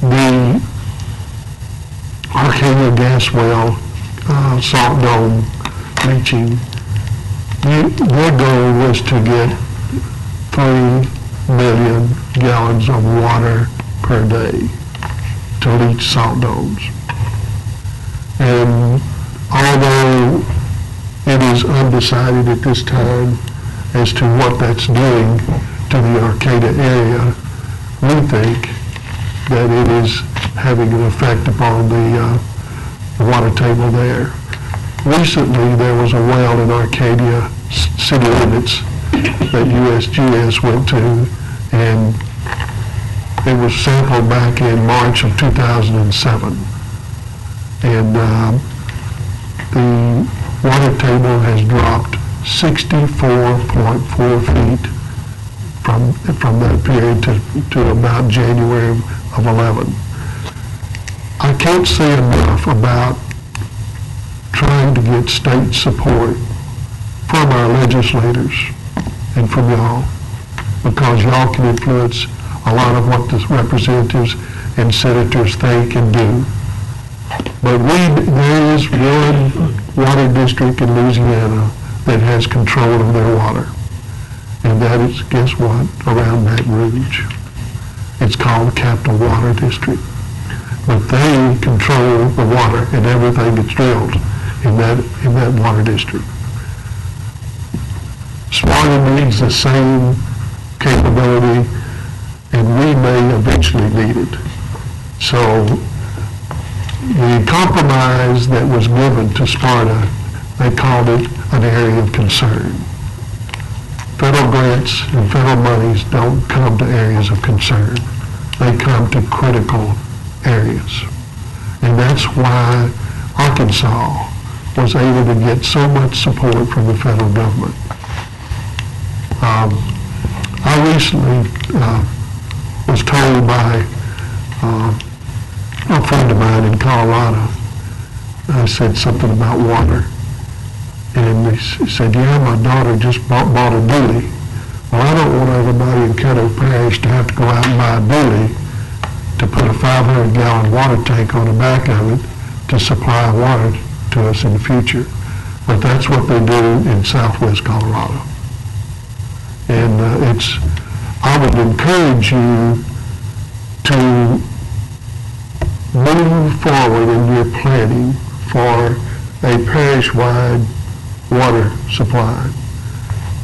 The Arcadia gas well, salt dome leaching, their goal was to get 3 million gallons of water per day to leach salt domes. And although it is undecided at this time as to what that's doing to the Arcadia area, we think that it is having an effect upon the water table there. Recently, there was a well in Arcadia city limits that USGS went to, and it was sampled back in March of 2007. And the water table has dropped 64.4 feet from that period to about January of 11. I can't say enough about trying to get state support from our our legislators and from y'all, because y'all can influence a lot of what the representatives and senators think and do. But there is one water district in Louisiana that has control of their water. And that is, guess what, around Baton Rouge. It's called the Capital Water District. But they control the water and everything that's drilled in that water district. Sparta needs the same capability, and we may eventually need it. So the compromise that was given to Sparta, they called it an area of concern. Federal grants and federal monies don't come to areas of concern. They come to critical areas. And that's why Arkansas was able to get so much support from the federal government. I recently was told by a friend of mine in Colorado, I said something about water. And he said, yeah, my daughter just bought a dually. Well, I don't want everybody in Caddo Parish to have to go out and buy a dually to put a 500-gallon water tank on the back of it to supply water to us in the future. But that's what they do in southwest Colorado. And I would encourage you to move forward in your planning for a parish-wide water supply,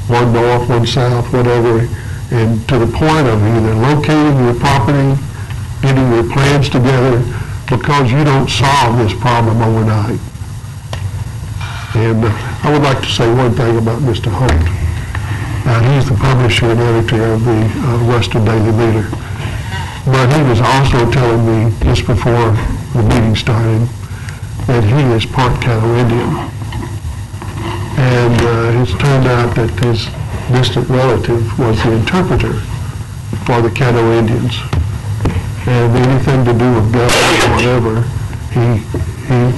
one north, one south, whatever, and to the point of either locating your property, getting your plans together, because you don't solve this problem overnight. And I would like to say one thing about Mr. Holt. He's the publisher and editor of the Western Daily Leader. But he was also telling me just before the meeting started that he is part Caddo Indian. And it's turned out that his distant relative was the interpreter for the Caddo Indians. And anything to do with government or whatever, he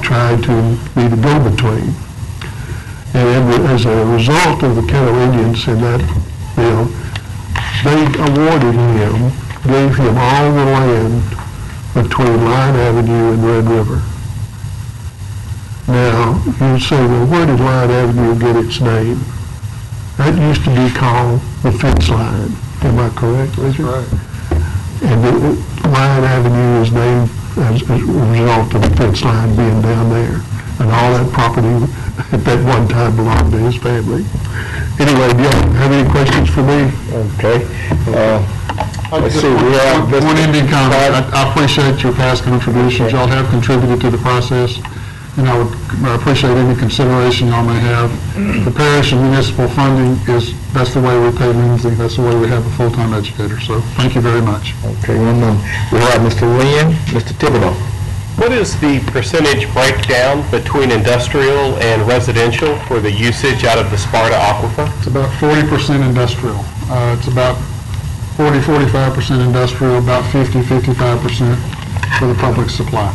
tried to be the go-between. And as a result of the Caddo Indians in that bill, they awarded him, gave him all the land between Line Avenue and Red River. Now, you say, well, where did Line Avenue get its name? That used to be called the fence line. Am I correct, Richard? Right. And the Line Avenue is named as a result of the fence line being down there. And all that property at that one time belonged to his family. Anyway, do you have any questions for me? Okay. Let's see, we have one ending comment. I appreciate your past contributions. Y'all have contributed to the process, and I would appreciate any consideration y'all may have. The parish and municipal funding that's the way we pay Lindsay. That's the way we have a full-time educator. So thank you very much. Okay, we have Mr. Lynn, Mr. Thibodeau. What is the percentage breakdown between industrial and residential for the usage out of the Sparta aquifer? It's about 40% industrial. It's about 40-45% industrial, about 50-55% for the public supply.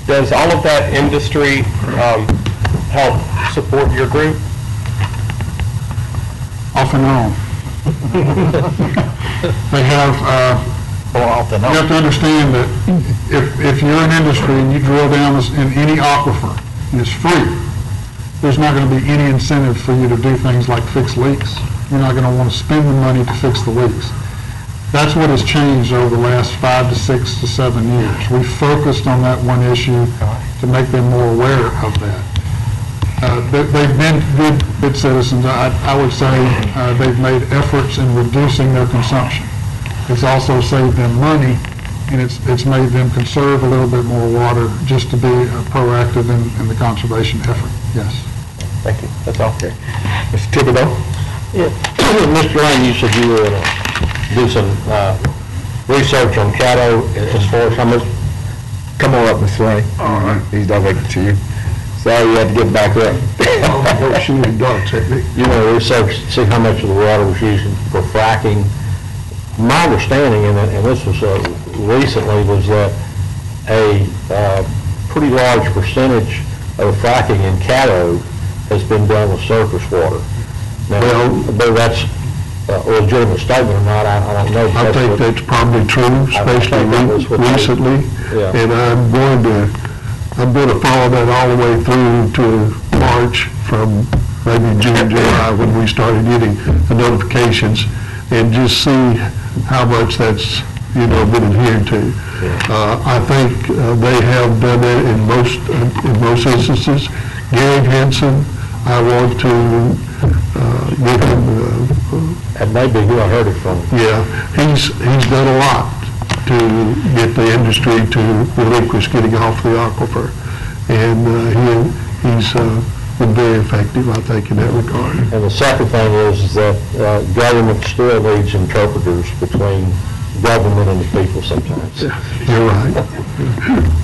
Does all of that industry help support your group? Off and on. They have, you have to understand that if you're an industry and you drill down in any aquifer and it's free, there's not going to be any incentive for you to do things like fix leaks. You're not going to want to spend the money to fix the leaks. That's what has changed over the last 5 to 6 to 7 years. We focused on that one issue to make them more aware of that. They've been good citizens. I would say they've made efforts in reducing their consumption. It's also saved them money, and it's made them conserve a little bit more water just to be proactive in the conservation effort. Yes. Thank you. That's all. Okay. Mr. Thibodeau? Yeah. Mr. Lane, you said you were going to do some research on Caddo as far as how much. Come on up, Mr. Lane. All right. He's directed to you. Sorry you had to get back up. Don't shoot a dog technique. You want to research, see how much of the water was used for fracking. My understanding, and this was recently, was that a pretty large percentage of fracking in Caddo has been done with surface water. Now, whether that's a legitimate statement or not, I don't know. I think that's probably true, especially recently. Yeah. And I'm going to follow that all the way through to March, from maybe June, July, when we started getting the notifications, and just see how much that's, been adhered to. I think they have done that in most instances. Gary Henson, I want to give him, And maybe you heard it from him. yeah, he's done a lot to get the industry to relinquish getting off the aquifer. And he's been very effective, I think, in that regard. And the second thing is that government still needs interpreters between government and the people sometimes. You're right.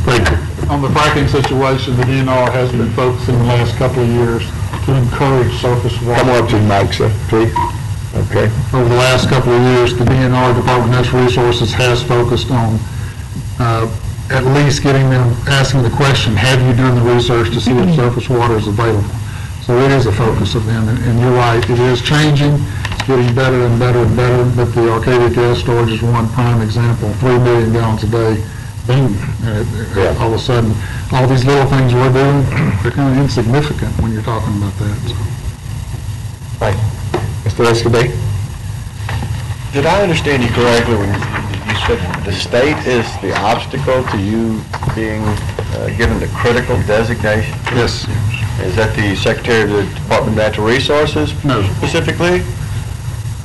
Thank you. On the fracking situation, the DNR has been focusing the last couple of years to encourage surface water. Come on up to the mic, sir, please. Okay. Over the last couple of years, the DNR, Department of Natural Resources, has focused on at least getting them, asking the question, have you done the research to see if surface water is available? So it is a focus of them, and you're right, it is changing, it's getting better and better and better, but the Arcadia gas storage is one prime example, 3 million gallons a day, boom, all of a sudden, all these little things we're doing, they're kind of insignificant when you're talking about that. So. Right. Mr. Escabay? Did I understand you correctly when you said the state is the obstacle to you being given the critical designation? Yes. Is that the Secretary of the Department of Natural Resources? No. Specifically?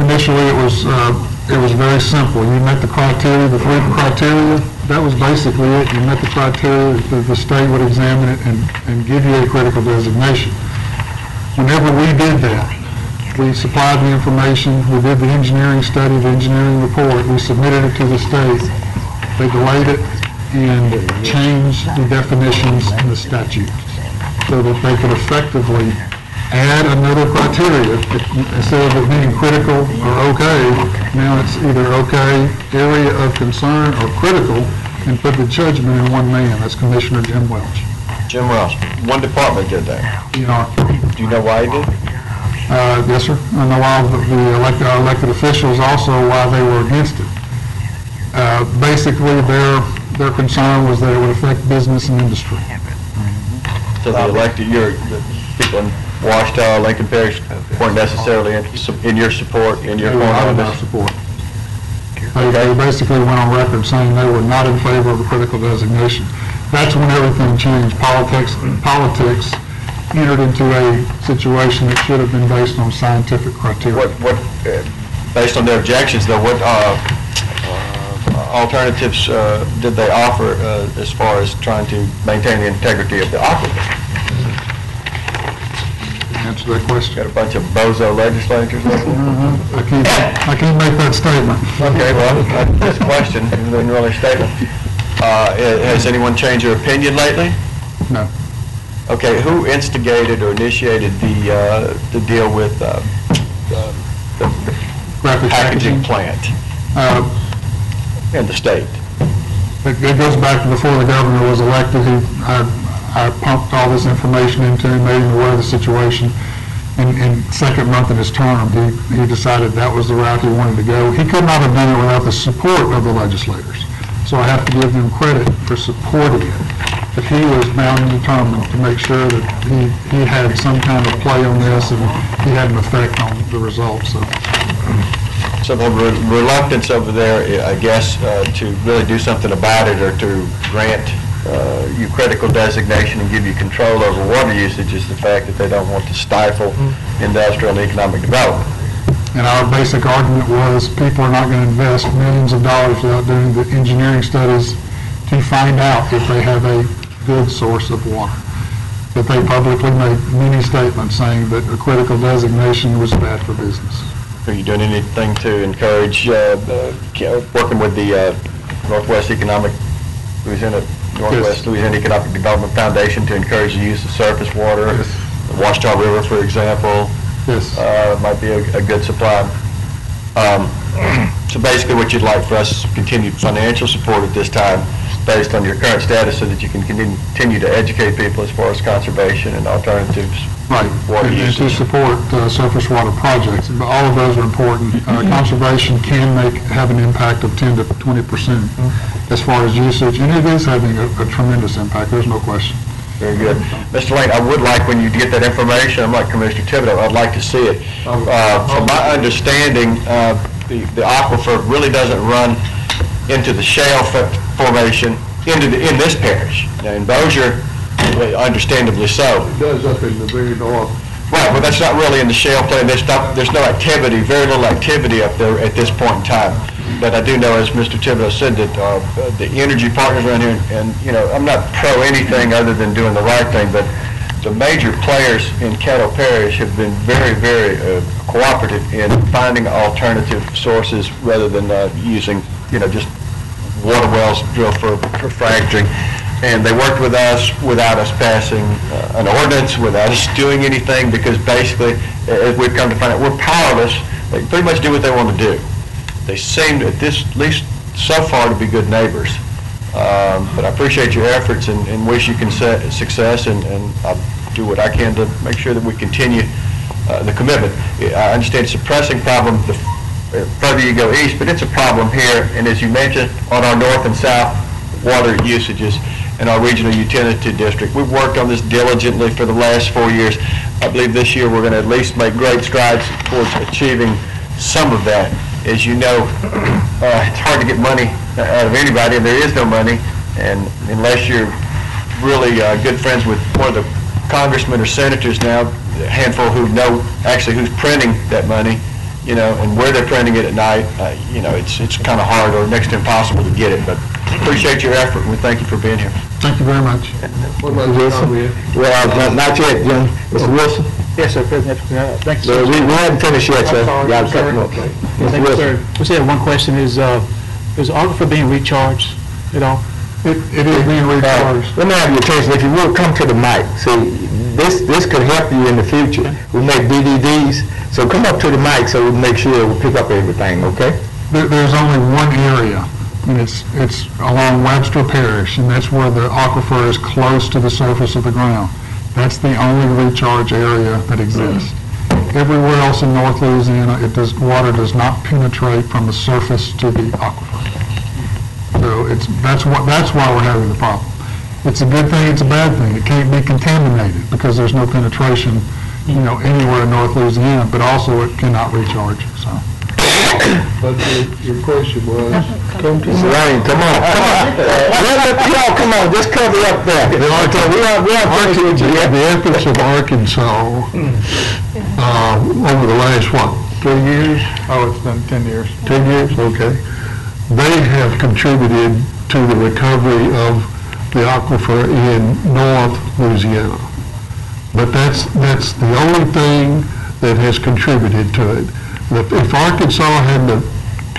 Initially, it was very simple. You met the criteria, the 3 criteria. That was basically it. You met the criteria. The state would examine it and give you a critical designation. Whenever we did that, we supplied the information. We did the engineering study, the engineering report. We submitted it to the state. They delayed it and changed the definitions in the statute so that they could effectively add another criteria. Instead of it being critical or okay, now it's either okay, area of concern, or critical, and put the judgment in one man. That's Commissioner Jim Welch. Jim Welch, one department did that. Do you know why he did? Yes, sir. I know all our elected officials also why they were against it. Basically, their concern was that it would affect business and industry. So the people in Washita, Lincoln Parish weren't necessarily in your support, in your corner on this? Support. They basically went on record saying they were not in favor of a critical designation. That's when everything changed. Politics entered into a situation that should have been based on scientific criteria. Based on their objections, though, what alternatives did they offer as far as trying to maintain the integrity of the aquifer? Answer that question. Got a bunch of bozo legislators there? I can't make that statement. Okay, well, that's a question, isn't really a statement. Has anyone changed their opinion lately? No. Okay, who instigated or initiated the deal with the packaging plant in the state? It goes back to before the governor was elected. I pumped all this information into him, made him aware of the situation. In second month of his term, he decided that was the route he wanted to go. He could not have done it without the support of the legislators. So I have to give them credit for supporting it. But he was bound and determined to make sure that he had some kind of play on this and he had an effect on the results. So the reluctance over there, I guess, to really do something about it or to grant you critical designation and give you control over water usage is the fact that they don't want to stifle industrial and economic development. And our basic argument was people are not going to invest millions of dollars without doing the engineering studies to find out if they have a good source of water. But they publicly made many statements saying that a critical designation was bad for business. Are you doing anything to encourage working with the Northwest Economic Louisiana Economic Development Foundation to encourage the use of surface water? Yes. The Washita River, for example, yes. Might be a good supply. So basically what you'd like for us is continued financial support at this time based on your current status so that you can continue to educate people as far as conservation and alternatives. Right, Water and to usage. support surface water projects. But all of those are important. Conservation can have an impact of 10 to 20% as far as usage, and it is having a tremendous impact, there's no question. Very good. Mr. Lane, I would like, when you get that information, I'm like Commissioner Thibodeau, I'd like to see it. From my understanding, the aquifer really doesn't run into the shale formation in this parish. Now, in Bossier, understandably so. It does up in the very north. Right, but that's not really in the shale play. There's no activity, very little activity up there at this point in time. But I do know, as Mr. Thibodeau said, that the energy partners around here, and I'm not pro anything other than doing the right thing, but the major players in Caddo Parish have been very, very cooperative in finding alternative sources rather than using, just water wells drilled for fracturing. And they worked with us without us passing an ordinance, without us doing anything, because basically, as we've come to find out, we're powerless. They can pretty much do what they want to do. They seem, at least so far, to be good neighbors. But I appreciate your efforts and wish you success, and I'll do what I can to make sure that we continue the commitment. I understand it's a pressing problem the further you go east, but it's a problem here, and as you mentioned, on our north and south water usages in our regional utility district. We've worked on this diligently for the last 4 years. I believe this year we're going to at least make great strides towards achieving some of that. As you know, it's hard to get money out of anybody, and there is no money, and unless you're really good friends with one of the congressmen or senators now, a handful who know actually who's printing that money, and where they're printing it at night, it's kind of hard or next to impossible to get it. But appreciate your effort, and we thank you for being here. Thank you very much. What about Wilson? Well, not yet, Jim. Mr. Wilson? Yes, sir, President. Thank you, Well, sir. we haven't finished yet, sir. I'm sorry, Y'all I'm sorry. cut them up. Thank you, sir. We said one question is aquifer being recharged at all? It is being recharged. Let me have your attention. If you will, come to the mic. See, this could help you in the future. We make DVDs, so come up to the mic so we make sure we pick up everything, okay? There's only one area, and it's along Webster Parish, and that's where the aquifer is close to the surface of the ground. That's the only recharge area that exists. Everywhere else in North Louisiana, water does not penetrate from the surface to the aquifer. So that's why we're having the problem. It's a good thing, it's a bad thing. It can't be contaminated because there's no penetration, anywhere in North Louisiana, but also it cannot recharge, so. But your question was? Rain, come on. Y'all, come on, just cover up there. The efforts of Arkansas over the last, 3 years? Oh, it's been 10 years. 10 years, okay. They have contributed to the recovery of the aquifer in North Louisiana. But that's the only thing that has contributed to it. If Arkansas had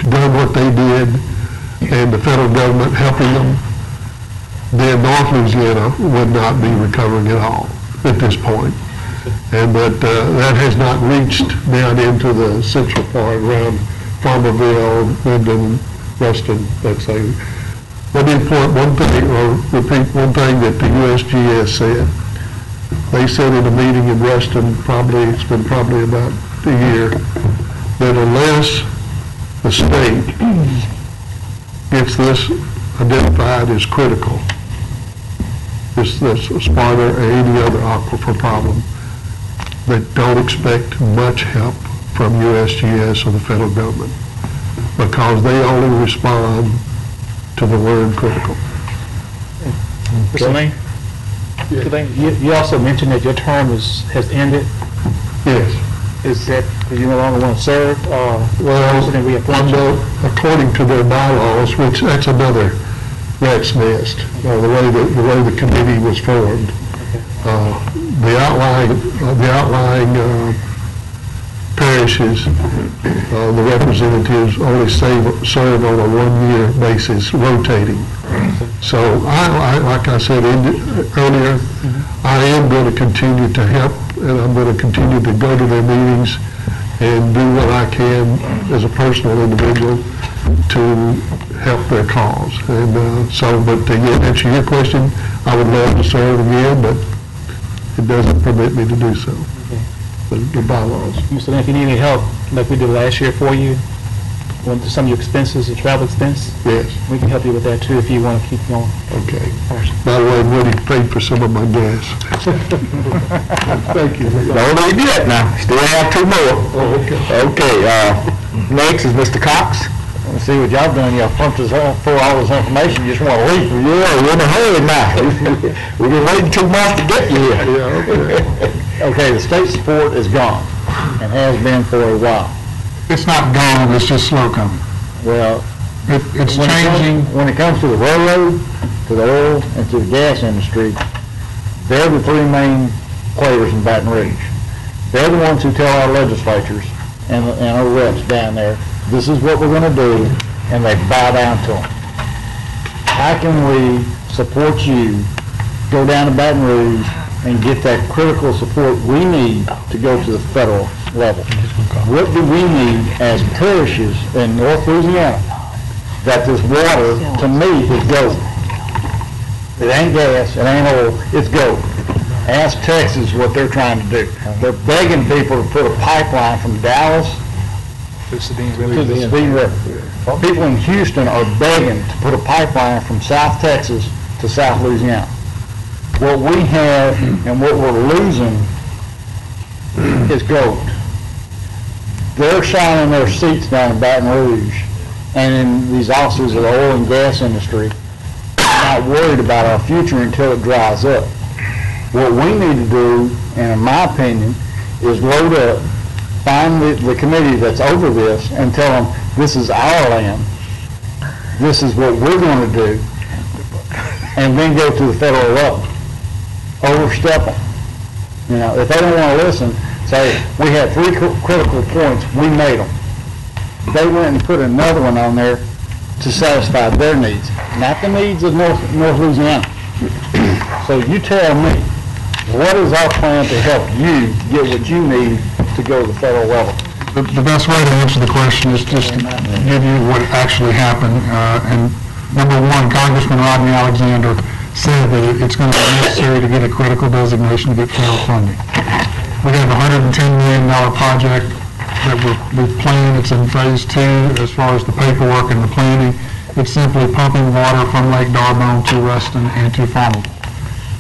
done what they did and the federal government helping them, then North Louisiana would not be recovering at all at this point. But that has not reached down into the central part around Farmerville, Linden, Ruston, that same. Let me point one thing, or repeat one thing that the USGS said. They said in a meeting in Ruston, it's been probably about a year, that unless the state gets this identified as critical, this Sparta or any other aquifer problem, they don't expect much help from USGS or the federal government, because they only respond to the word critical. Mr. Lane? You also mentioned that your term has ended. Yes. Is that because you no longer want to serve? According to their bylaws, which that's another rat's nest, the way the committee was formed. The outlying parishes, the representatives only serve on a one-year basis, rotating. So like I said earlier, I am going to continue to help, and I'm going to continue to go to their meetings and do what I can as a personal individual to help their cause. And so, but to get answer your question, I would love to serve again, but it doesn't permit me to do so. The bylaws. Mr. Lynn, if you need any help, like we did last year for you, went to some of your expenses, your travel expense, Yes. we can help you with that too if you want to keep going. Okay. By the way, Woody paid for some of my gas. Thank you. Don't leave yet now, still have 2 more. Oh, okay. Okay, next is Mr. Cox. Let's see what y'all done, y'all pumped us all for all this information, you just want to leave. Yeah, we're in a hurry now. We've been waiting 2 months to get you here. Yeah, okay. Okay, the state support is gone, and has been for a while. It's not gone, it's just slow coming. Well, It's when changing. when it comes to the railroad, to the oil, and to the gas industry, they're the 3 main players in Baton Rouge. They're the ones who tell our legislatures and our reps down there, this is what we're gonna do, and they bow down to them. How can we support you, go down to Baton Rouge, and get that critical support we need to go to the federal level? What do we need as parishes in North Louisiana? That this water, to me, is gold. It ain't gas, it ain't oil, it's gold. Ask Texas what they're trying to do. They're begging people to put a pipeline from Dallas to the Sabine River. People in Houston are begging to put a pipeline from South Texas to South Louisiana. What we have and what we're losing is gold. They're shining their seats down in Baton Rouge and in these offices of the oil and gas industry, not worried about our future until it dries up. What we need to do, and in my opinion, is load up, find the committee that's over this and tell them, this is our land, this is what we're going to do, and then go to the federal level. Overstep them. You know, if they don't want to listen, say, we had 3 critical points, we made them. They went and put another one on there to satisfy their needs, not the needs of North Louisiana. So you tell me, what is our plan to help you get what you need to go to the federal level? The best way to answer the question is just to give you what actually happened. And number 1, Congressman Rodney Alexander said that it's going to be necessary to get a critical designation to get federal funding. We have a $110 million project that we've planned. It's in phase 2 as far as the paperwork and the planning. It's simply pumping water from Lake Darbone to Ruston and to Farmville.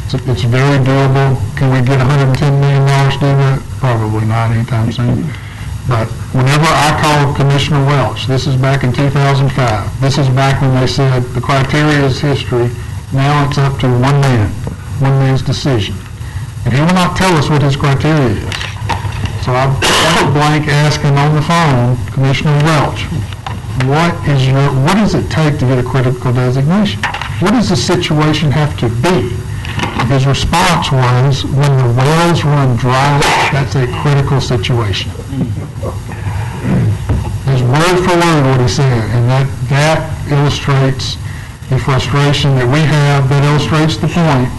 It's very doable. Can we get $110 million to do that? Probably not anytime soon. But whenever I called Commissioner Welch, this is back in 2005, this is back when they said the criteria is history, now it's up to one man's decision. And he will not tell us what his criteria is. So I point blank asked him on the phone, Commissioner Welch, what does it take to get a critical designation? What does the situation have to be? His response was, when the wells run dry, that's a critical situation. His word for word what he said, and that illustrates the frustration that we have, that illustrates the point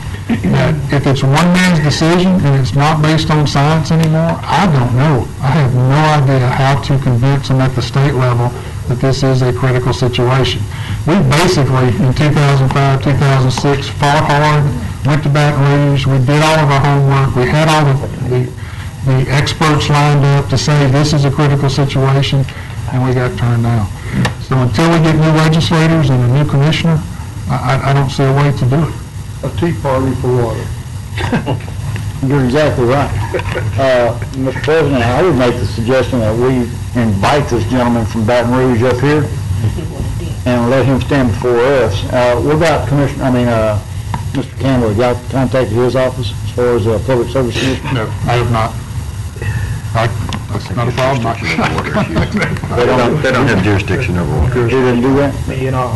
that if it's one man's decision and it's not based on science anymore, I don't know. I have no idea how to convince them at the state level that this is a critical situation. We basically, in 2005, 2006, fought hard, went to Baton Rouge, we did all of our homework, we had all the experts lined up to say this is a critical situation, and we got turned down. So until we get new legislators and a new commissioner, I don't see a way to do it. A tea party for water. You're exactly right. Mr. President, I would make the suggestion that we invite this gentleman from Baton Rouge up here and let him stand before us. What about Mr. Campbell, have y'all contacted his office as far as Public Service Commission? No, I have not. That's not a problem. They don't have jurisdiction over water. He didn't do that? No.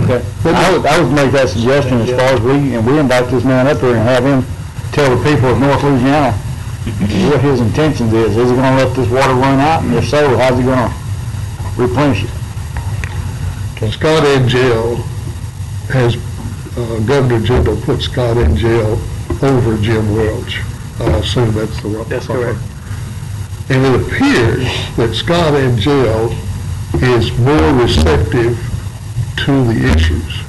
Okay. I would make that suggestion as far as we invite this man up here and have him tell the people of North Louisiana what his intentions is. Is he going to let this water run out? And if so, how's he going to replenish it? Scott in jail has, Governor Jindal put Scott in jail over Jim Welch. I assume that's the right. That's correct. And it appears that Scott in jail is more receptive to the issues.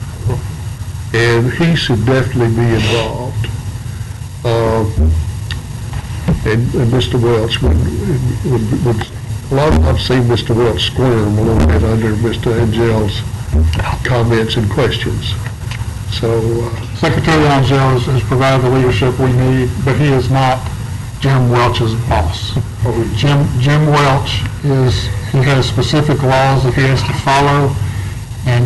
And he should definitely be involved. And Mr. Welch would, a lot of, I've seen Mr. Welch squirm a little bit under Mr. Angel's comments and questions. So, Secretary Angel has provided the leadership we need, but he is not Jim Welch's boss. Jim Welch he has specific laws that he has to follow, and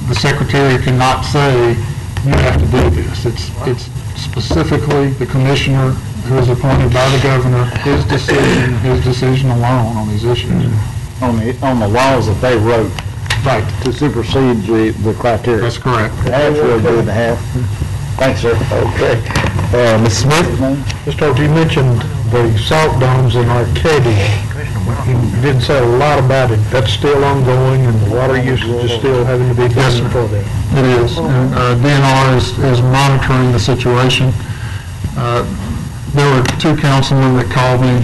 the secretary cannot say, you have to do this. It's specifically the commissioner who is appointed by the governor, his decision alone on these issues. On the laws that they wrote. Right. To supersede the criteria. That's correct. That's really good to have. Thanks, sir. Okay. Ms. Smith? Mr. Holt, you mentioned the salt domes in Arcadia. You didn't say a lot about it. That's still ongoing, and the water usage is still having to be done for that. It is. And DNR is monitoring the situation. There were two councilmen that called me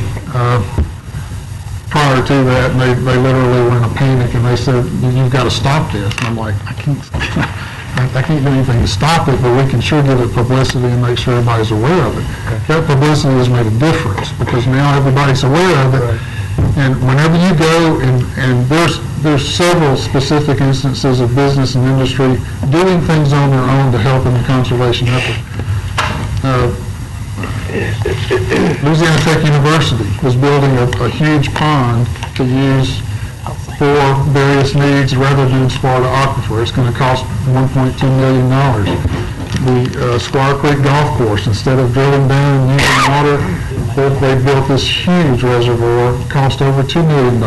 prior to that, and they literally were in a panic, and they said, you've got to stop this. And I'm like, I can't do anything to stop it, but we can sure give it publicity and make sure everybody's aware of it. That publicity has made a difference, because now everybody's aware of it. And whenever you go, and there's several specific instances of business and industry doing things on their own to help in the conservation effort. Louisiana Tech University is building a huge pond to use for various needs rather than Sparta Aquifer. It's going to cost $1.2 million. The Squire Creek Golf Course, instead of drilling down and using water, they built this huge reservoir, cost over $2 million.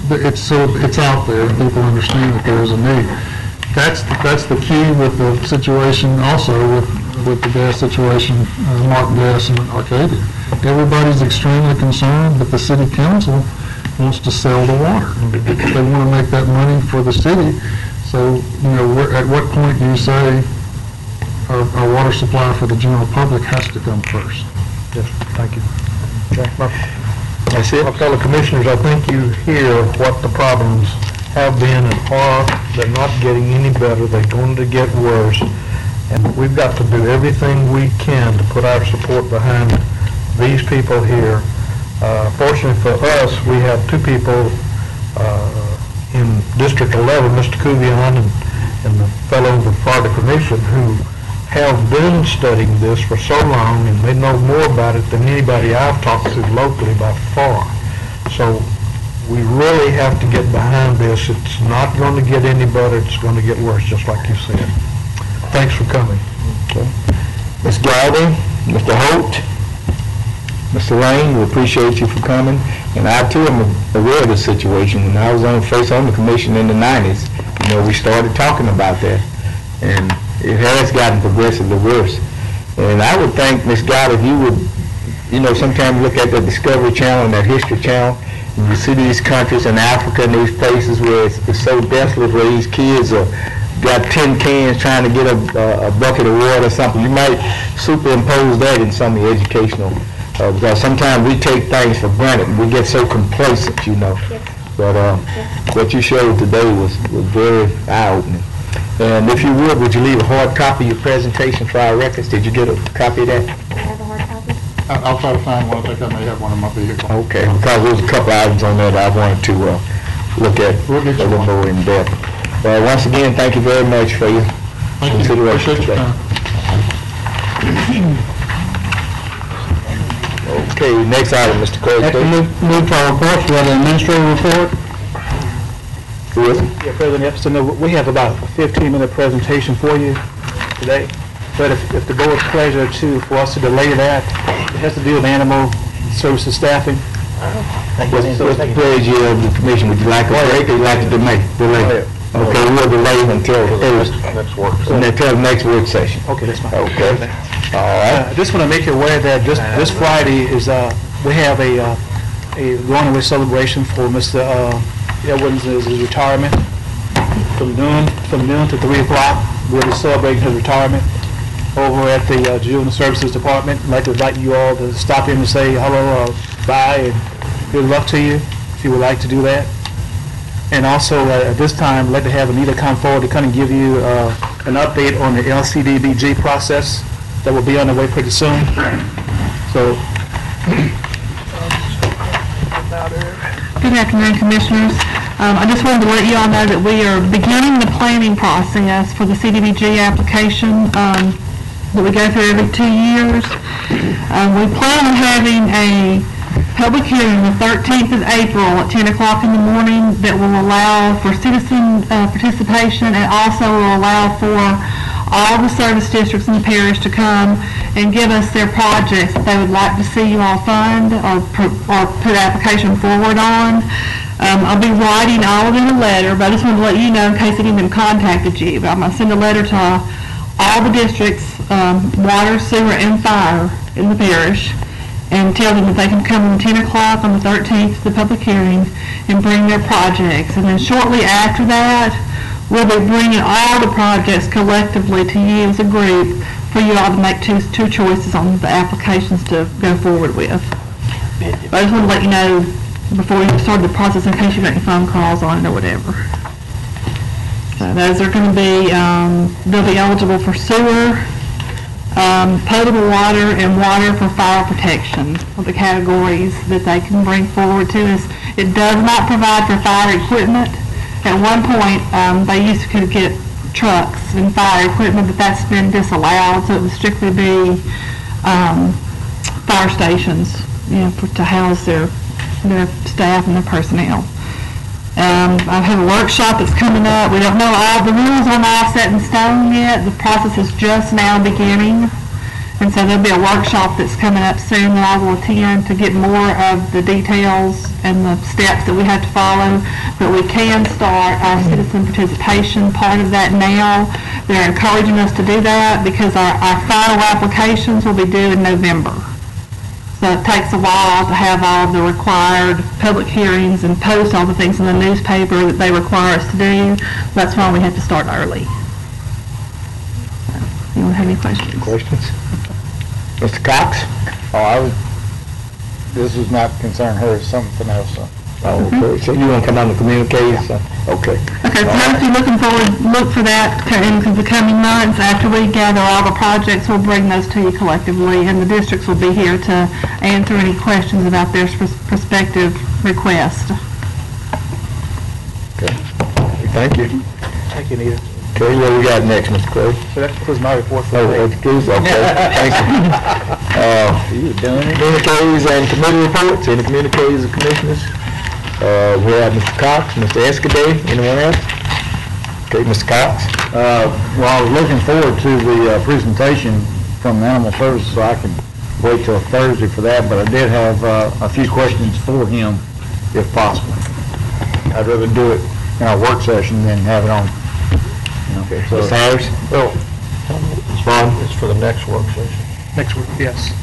It's out there, and people understand that there is a need. That's the key with the situation also with the gas situation, Mark Gas in Arcadia. Everybody's extremely concerned, but the city council wants to sell the water. They want to make that money for the city. So, at what point do you say our water supply for the general public has to come first? Yes, thank you. That's it? My fellow commissioners, I think you hear what the problems have been and are. They're not getting any better. They're going to get worse. And we've got to do everything we can to put our support behind these people here. Fortunately for us, we have two people in District 11, Mr. Cuvion and the fellow in the Florida Commission, who have been studying this for so long, and they know more about it than anybody I've talked to locally by far. So we really have to get behind this. It's not going to get any better. It's going to get worse, just like you said. Thanks for coming. Okay. Ms. Gowdy, Mr. Holt, Mr. Lane, we appreciate you for coming. And I too am aware of the situation. When I was on the commission in the 90s, we started talking about that. And it has gotten progressively worse. And I would think, Ms. Gowdy, if you would, sometimes look at the Discovery Channel and that History Channel, and you see these countries in Africa and these places where it's so desolate, where these kids got tin cans trying to get a bucket of water or something. You might superimpose that in some of the educational, because sometimes we take things for granted and we get so complacent, Yes. But what you showed today was very eye-opening. And if you would you leave a hard copy of your presentation for our records? Did you get a copy of that? I have a hard copy. I'll try to find one. I think I may have one in my vehicle. Okay, because there's a couple items on there that I wanted to look at a little more in depth. Once again, thank you very much for your consideration today. Okay, next item, Mr. Craig. Move to our reports. We have an administrative report. Who is it? Yeah, President Epstein, we have about a 15-minute presentation for you today. But if the board's pleasure for us to delay that, it has to do with animal services staffing. What's the pleasure of the commission? Would you like a break or would you like to delay? Okay, we'll delay until the next work session. Okay, that's fine. Okay. All right. I just want to make you aware that this Friday is we have a going away celebration for Mr. Edwards' retirement from noon to 3 o'clock. We'll be celebrating his retirement over at the Juvenile Services Department. I'd like to invite you all to stop in and say hello or bye and good luck to you if you would like to do that. And also, at this time, I'd like to have Anita come forward to kind of give you an update on the LCDBG process that will be on the way pretty soon. So, good afternoon, Commissioners. I just wanted to let you all know that we are beginning the planning process for the CDBG application that we go through every 2 years. We plan on having a public hearing the 13th of April at 10 o'clock in the morning that will allow for citizen participation and also will allow for all the service districts in the parish to come and give us their projects that they would like to see you all fund or put application forward on. I'll be writing all of it in a letter, but I just wanted to let you know in case anyone contacted you. But I'm going to send a letter to all the districts, water, sewer, and fire in the parish, and tell them that they can come on 10 o'clock on the 13th to the public hearing and bring their projects. And then shortly after that, we'll be bringing all the projects collectively to you as a group for you all to make two choices on the applications to go forward with. But I just want to let you know before you start the process in case you get any phone calls on it or whatever. So those are going to be, they'll be eligible for sewer, potable water, and water for fire protection are the categories that they can bring forward to us. It does not provide for fire equipment. At one point, they used to get trucks and fire equipment, but that's been disallowed, so it would strictly be fire stations, to house their staff and their personnel. I have a workshop that's coming up. We don't know all the rules are not set in stone yet. The process is just now beginning. And so there'll be a workshop that's coming up soon that I will attend to get more of the details and the steps that we have to follow. But we can start our citizen participation part of that now. They're encouraging us to do that because our final applications will be due in November. So it takes a while to have all the required public hearings and post all the things in the newspaper that they require us to do. That's why we have to start early. Anyone have any questions? Mr. Cox? This is not concern her, it's something else. Okay, so you want to come on the communique? Okay. Okay, so if you're looking forward, look for that in the coming months. After we gather all the projects, we'll bring those to you collectively, and the districts will be here to answer any questions about their prospective request. Okay. Thank you. thank you, Anita. Okay, what we got next, Mr. Craig? So that concludes my report for Oh, today. excuse, okay, thank you. Communiques and committee reports, any communiques of commissioners? We have Mr. Cox, Mr. Escabay, anyone else? Okay, Mr. Cox? Well, I was looking forward to the presentation from Animal Services, so I can wait till Thursday for that, but I did have a few questions for him, if possible. I'd rather do it in our work session than have it on. Okay, so Mr. Harris? Well, It's fine. it's for the next work session. Next week, yes.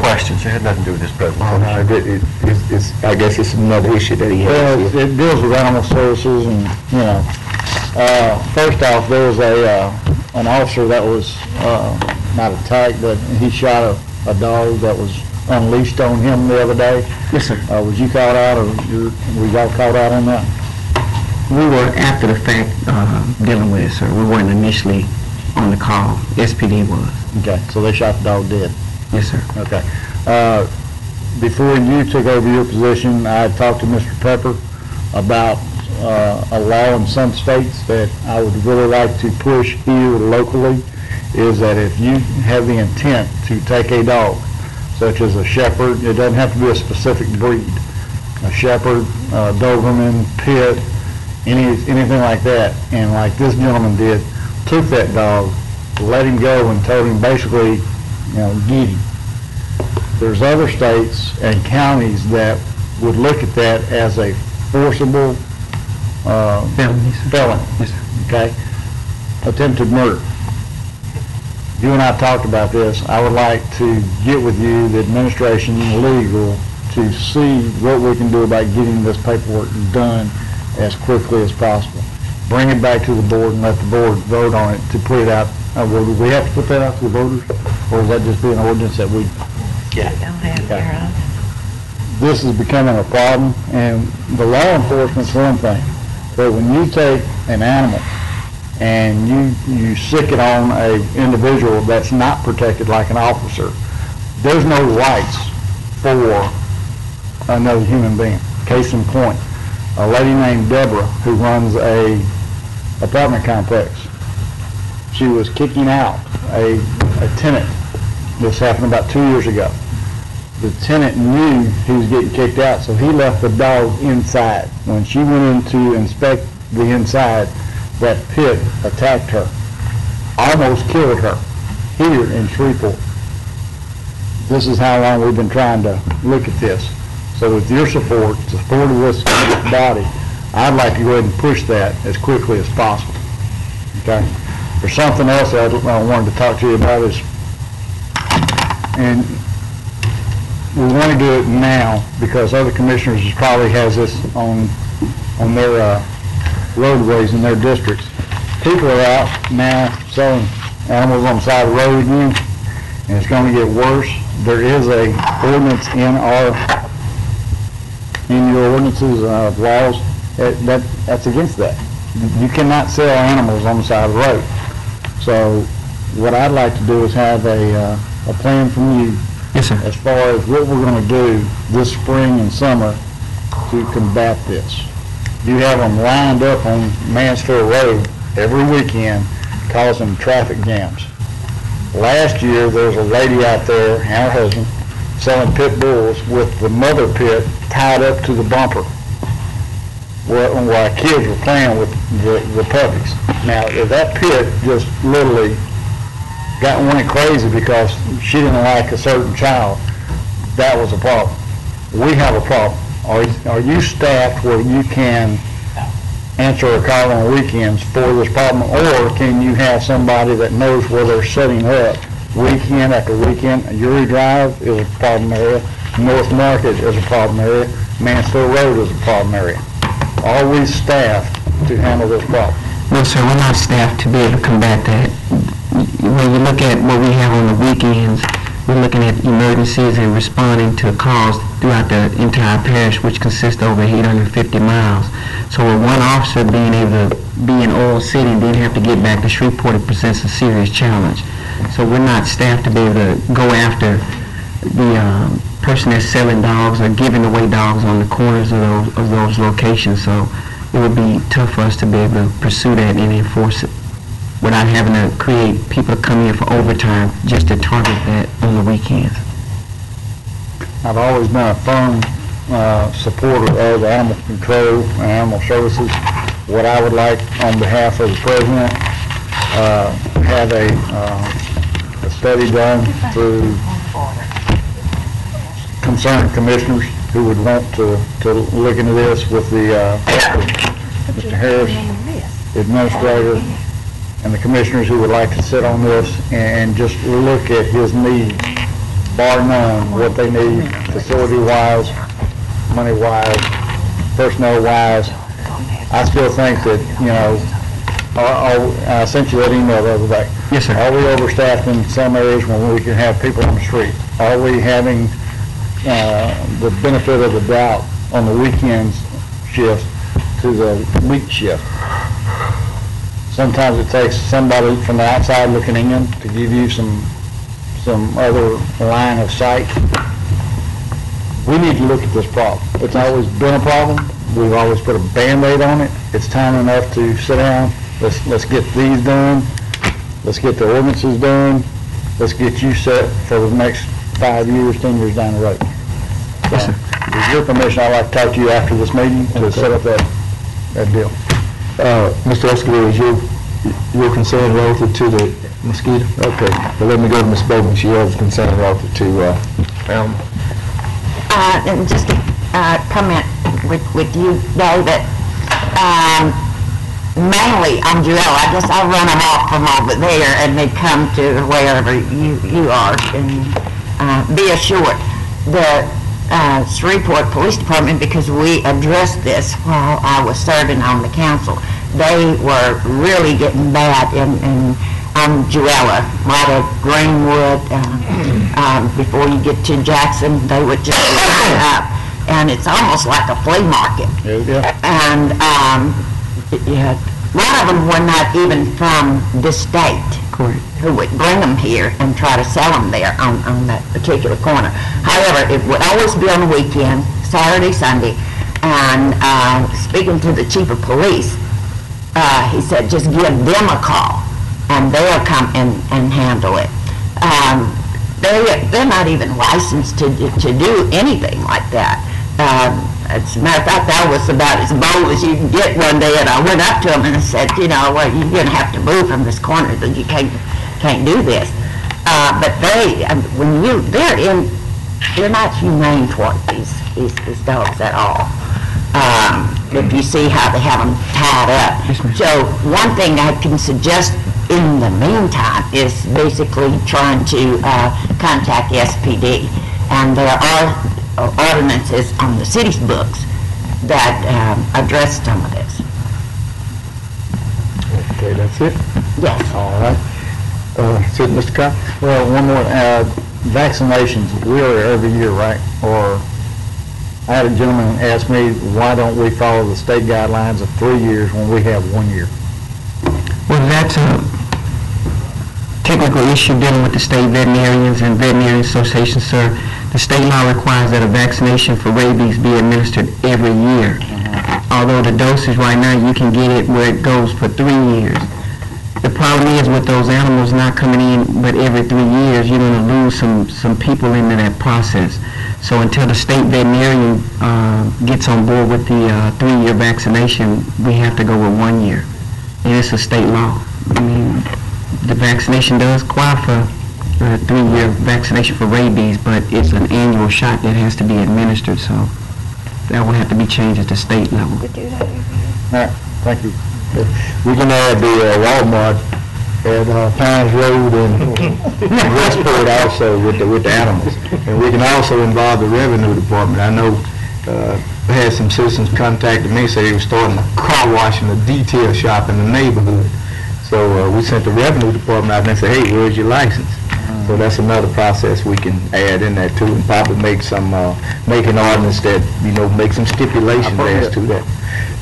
Questions, it had nothing to do with this presentation. I guess it's another issue that he Well, has. it deals with animal services and, first off, there was an officer that was, not attacked, but he shot a dog that was unleashed on him the other day. Yes, sir. Was you caught out, or were y'all caught out on that? We were after the fact dealing with it, sir. We weren't initially on the call. SPD was. Okay, so they shot the dog dead? Yes, sir. Okay. Before you took over your position, I talked to Mr. Pepper about a law in some states that I would really like to push here locally, is that if you have the intent to take a dog, such as a shepherd, it doesn't have to be a specific breed, a shepherd, Doberman, pit, anything like that, and like this gentleman did, took that dog, let him go and told him basically, get him. There's other states and counties that would look at that as a forcible felon, okay? Attempted murder. You and I talked about this. I would like to get with you, the administration, legal, to see what we can do about getting this paperwork done as quickly as possible. Bring it back to the board and let the board vote on it to put it out. Do we have to put that out to the voters? Or is that just be an ordinance that we? Yeah. Okay. This is becoming a problem, and the law enforcement's one thing. But when you take an animal and you sick it on a individual that's not protected like an officer, there's no rights for another human being. Case in point, a lady named Deborah who runs a apartment complex. She was kicking out a tenant. This happened about 2 years ago. The tenant knew he was getting kicked out, so he left the dog inside. When she went in to inspect the inside, that pit attacked her, almost killed her here in Shreveport. This is how long we've been trying to look at this. So with your support, the support of this body, I'd like to go ahead and push that as quickly as possible. Okay? There's something else I wanted to talk to you about is, and we want to do it now because other commissioners probably has this on their roadways in their districts. People are out now selling animals on the side of the road again, and it's going to get worse. There is a ordinance in your ordinances laws that's against that. You cannot sell animals on the side of the road. So what I'd like to do is have a plan from you. Yes, sir. As far as what we're going to do this spring and summer to combat this. You have them lined up on Mansfield Road every weekend causing traffic jams. Last year there was a lady out there and her husband selling pit bulls with the mother pit tied up to the bumper while kids were playing with the puppies. Now, if that pit just literally went crazy because she didn't like a certain child, that was a problem. We have a problem. Are you staffed where you can answer a call on weekends for this problem, or can you have somebody that knows where they're setting up weekend after weekend? Uri Drive is a problem area. North Market is a problem area. Mansfield Road is a problem area. Are we staffed to handle this problem? No, sir, we're not staffed to be able to combat that. When you look at what we have on the weekends, we're looking at emergencies and responding to calls throughout the entire parish, which consists of over 850 miles. So with one officer being able to be in Oil City and then have to get back to Shreveport, it presents a serious challenge. So we're not staffed to be able to go after the person that's selling dogs or giving away dogs on the corners of those locations. So it would be tough for us to be able to pursue that and enforce it without having to create people to come in for overtime just to target that on the weekends. I've always been a firm supporter of animal control and animal services. What I would like on behalf of the president, have a study done through concerned commissioners who would want to look into this with the Mr. Harris, administrator, and the commissioners who would like to sit on this and just look at his needs, bar none, what they need, facility-wise, money-wise, personnel-wise. I still think that, you know, I sent you that email the other day. Yes, sir. Are we overstaffed in some areas when we can have people on the street? Are we having the benefit of the doubt on the weekends shift to the week shift? Sometimes it takes somebody from the outside looking in to give you some other line of sight. We need to look at this problem. It's always been a problem. We've always put a Band-Aid on it. It's time enough to sit down. Let's get these done. Let's get the ordinances done. Let's get you set for the next 5 years, 10 years down the road. Yes, sir. With your permission, I'd like to talk to you after this meeting to set up that deal. Mr. Escalade, is your concern relative to the mosquito? Okay, but let me go to Ms. Bowman. She has a concern relative to animal. And just to comment with you, David, mainly on Jewel, I guess I run them off from over there and they come to wherever you are. And be assured, the Shreveport Police Department, because we addressed this while I was serving on the council, they were really getting bad in Jewella, right at Greenwood. Before you get to Jackson, they would just line up, and it's almost like a flea market. Yeah. And yeah, a lot of them were not even from this state. Correct. Who would bring them here and try to sell them there on that particular corner. However, it would always be on the weekend, Saturday, Sunday, and speaking to the chief of police, he said just give them a call and they'll come and handle it. They're not even licensed to do anything like that. As a matter of fact, I was about as bold as you can get one day, and I went up to them and I said, you know, well, you're going to have to move from this corner, that you can't do this. But they're not humane toward these dogs at all. If you see how they have them tied up. So one thing I can suggest in the meantime is basically trying to contact SPD. And there are ordinances on the city's books that address some of this. Okay, that's it? Yes. All right. Sit, Mr. Cox? Well, one more, vaccinations, we are every year, right? Or, I had a gentleman ask me, why don't we follow the state guidelines of 3 years when we have 1 year? Well, that's a technical issue dealing with the state veterinarians and veterinarian associations, sir. The state law requires that a vaccination for rabies be administered every year. Although the dosage right now, you can get it where it goes for 3 years. The problem is with those animals not coming in but every 3 years, you're going to lose some people into that process. So until the state veterinarian gets on board with the 3-year vaccination, we have to go with 1 year. And it's a state law. I mean, the vaccination does qualify for a 3-year vaccination for rabies, but it's an annual shot that has to be administered, so that will have to be changed at the state level. All right, thank you. We can add the Walmart at Pines Road and Westport also with the animals. And we can also involve the Revenue Department. I know I had some citizens contacted me, say they were starting a car wash and a detail shop in the neighborhood. So we sent the Revenue Department out and they said, hey, where's your license? So that's another process we can add in there too, and probably make some, make an ordinance that, you know, make some stipulations as to that.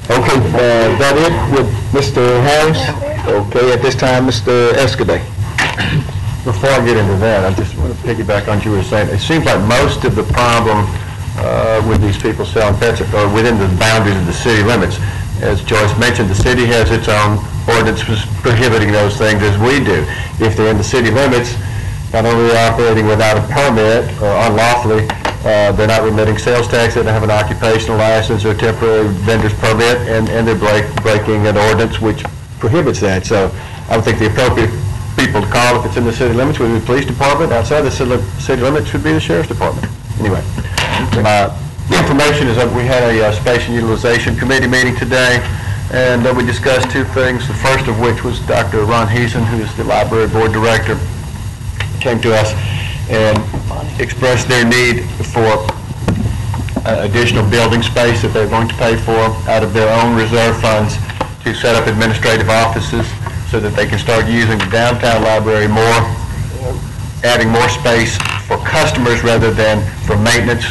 Okay, is that it with Mr. Harris? Okay, at this time, Mr. Escudé. Before I get into that, I just want to piggyback on what you were saying. It seems like most of the problem with these people selling pets are within the boundaries of the city limits. As Joyce mentioned, the city has its own ordinance prohibiting those things as we do. If they're in the city limits, not only are they operating without a permit or unlawfully, they're not remitting sales tax, they don't have an occupational license or temporary vendor's permit, and they're breaking an ordinance which prohibits that. So I would think the appropriate people to call if it's in the city limits would be the police department. Outside the city limits would be the sheriff's department. Anyway, my information is that we had a space and utilization committee meeting today, and we discussed two things. The first of which was Dr. Ron Heason, who is the library board director, came to us and expressed their need for additional building space that they're going to pay for out of their own reserve funds to set up administrative offices so that they can start using the downtown library more, adding more space for customers rather than for maintenance.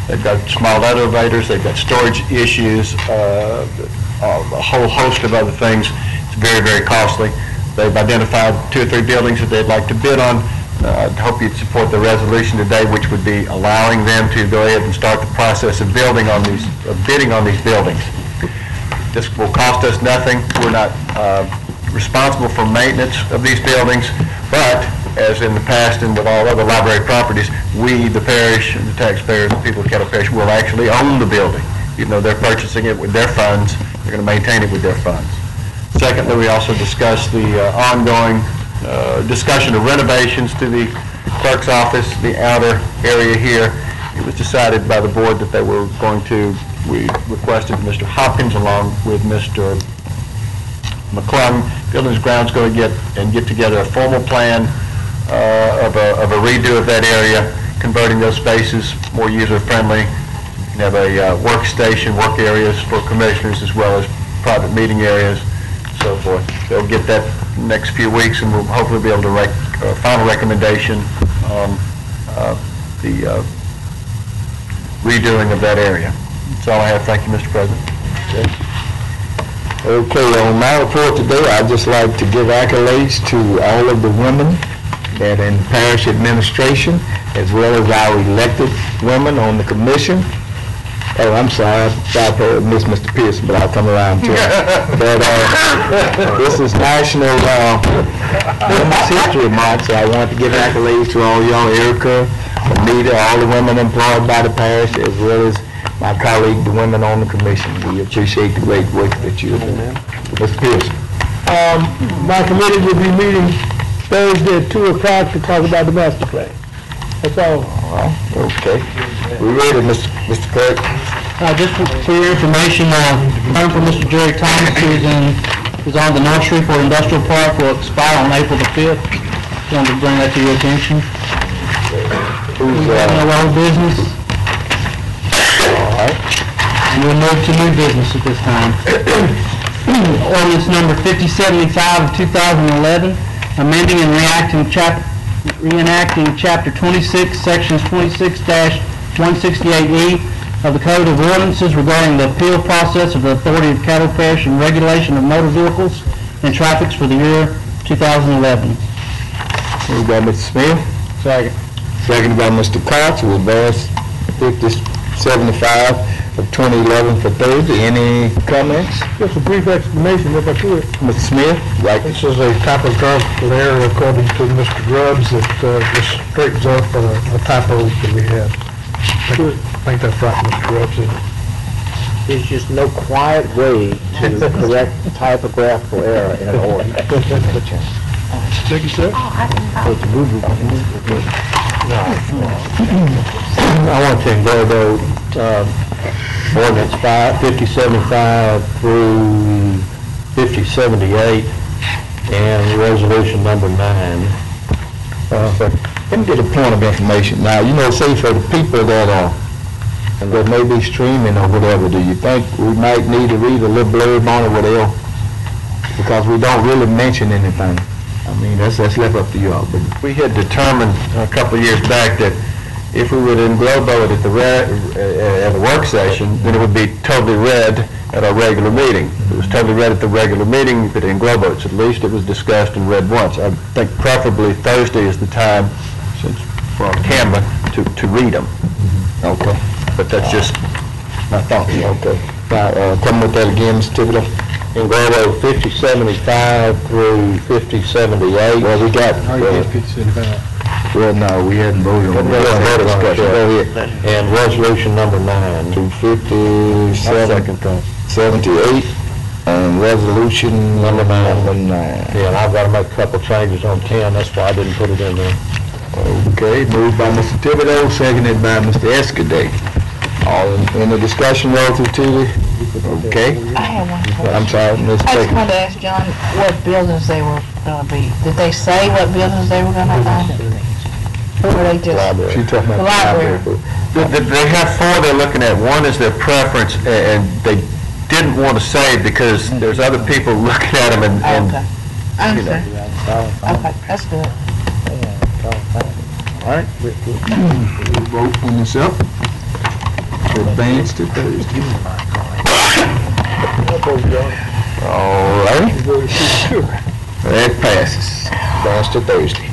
They've got small elevators, they've got storage issues, a whole host of other things. It's very, very costly. They've identified 2 or 3 buildings that they'd like to bid on. I hope you'd support the resolution today, which would be allowing them to go ahead and start the process of bidding on these buildings. This will cost us nothing. We're not responsible for maintenance of these buildings, but as in the past and with all other library properties, we, the parish, and the taxpayers, the people of Caddo Parish, will actually own the building. Even though they're purchasing it with their funds, they're going to maintain it with their funds. Secondly, we also discussed the ongoing discussion of renovations to the clerk's office, the outer area here. It was decided by the board that they were going to, we requested Mr. Hopkins along with Mr. McClung, Buildings Grounds, go get together a formal plan of a redo of that area, converting those spaces more user-friendly. You can have a workstation, work areas for commissioners as well as private meeting areas, so forth. They'll get that next few weeks, and we'll hopefully be able to make a final recommendation on the redoing of that area. That's all I have. Thank you, Mr. President. Okay. Okay, on my report today, I'd just like to give accolades to all of the women that in parish administration, as well as our elected women on the commission. Oh, I'm sorry, I missed Mr. Pearson, but I'll come around to it. But this is National Women's History Month, so I want to give accolades to all y'all, Erica, Anita, all the women employed by the parish, as well as my colleague, the women on the commission. We appreciate the great work that you're doing. Mr. Pearson. My committee will be meeting Thursday at 2 o'clock to talk about the master plan. That's all. Okay. We ready, Mr. Clerk? Just for your information, term for Mr. Jerry Thomas, who is on the North Shreveport Industrial Park, will expire on April the 5th. Just wanted to bring that to your attention. We have no old business. All right. And we'll move to new business at this time. Ordinance number 5075 of 2011, amending and reenacting Chapter 26, Sections 26-168E of the Code of Ordinances regarding the appeal process of the authority of Caddo Parish and regulation of motor vehicles and traffic for the year 2011. Moved by Mr. Smith. Second. Seconded by Mr. Cox. We'll pass 5075 of 2011 for Thursday. Any comments? Just a brief explanation if I could. Mr. Smith? This is a typographical error according to Mr. Grubbs that just straightens up a typo that we had. I think that's right, Mr. Grubbs, isn't it? There's just no quiet way to correct typographical error in an ordinance. Thank you, sir. I want to go ordinance 5075 through 5078 and resolution number 9. Let me get a point of information. Now, say for the people that may be streaming or whatever, do you think we might need to read a little blurb on it, whatever? Because we don't really mention anything. I mean, that's left up to you all. But We had determined a couple of years back that if we would englobo it at the work session, then it would be totally read at our regular meeting. If it was totally read at the regular meeting, you could englobo it. So at least it was discussed and read once. I think preferably Thursday is the time, since we're on camera, to read them. Okay. But that's just my thought. Okay. Now, come with that again, Mr. Thibodeau. Englobo 5075 through 5078. Well, we got... Well, no, we hadn't voted on that. Go ahead. And resolution number 9. To 5078 and resolution number 9. Yeah, and I've got to make a couple changes on 10. That's why I didn't put it in there. Okay, moved by Mr. Thibodeau, seconded by Mr. Escudé. All in the discussion relative to the... Okay. I have one question. I'm sorry, Ms. I just Baker. wanted to ask John what buildings they were going to be. Did they say what buildings they were going to have? Or were they just... She talking about The library. They have 4 they're looking at. One is their preference, and they didn't want to say because there's other people looking at them and Okay. I understand. Okay, that's good. All right. We'll vote on this up. Advance to Thursday. All right. That passes. Advance to Thursday.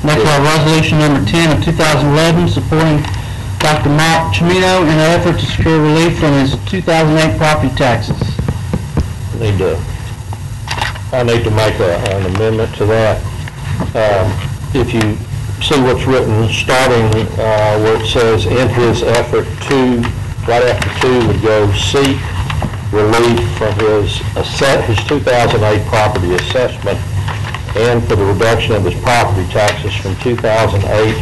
Next, we have resolution number 10 of 2011, supporting Dr. Matt Chimino in an effort to secure relief from his 2008 property taxes. I need to make an amendment to that. If you see what's written, starting where it says, in his effort to, right after 2 would go, seek relief from his 2008 property assessment and for the reduction of his property taxes from 2008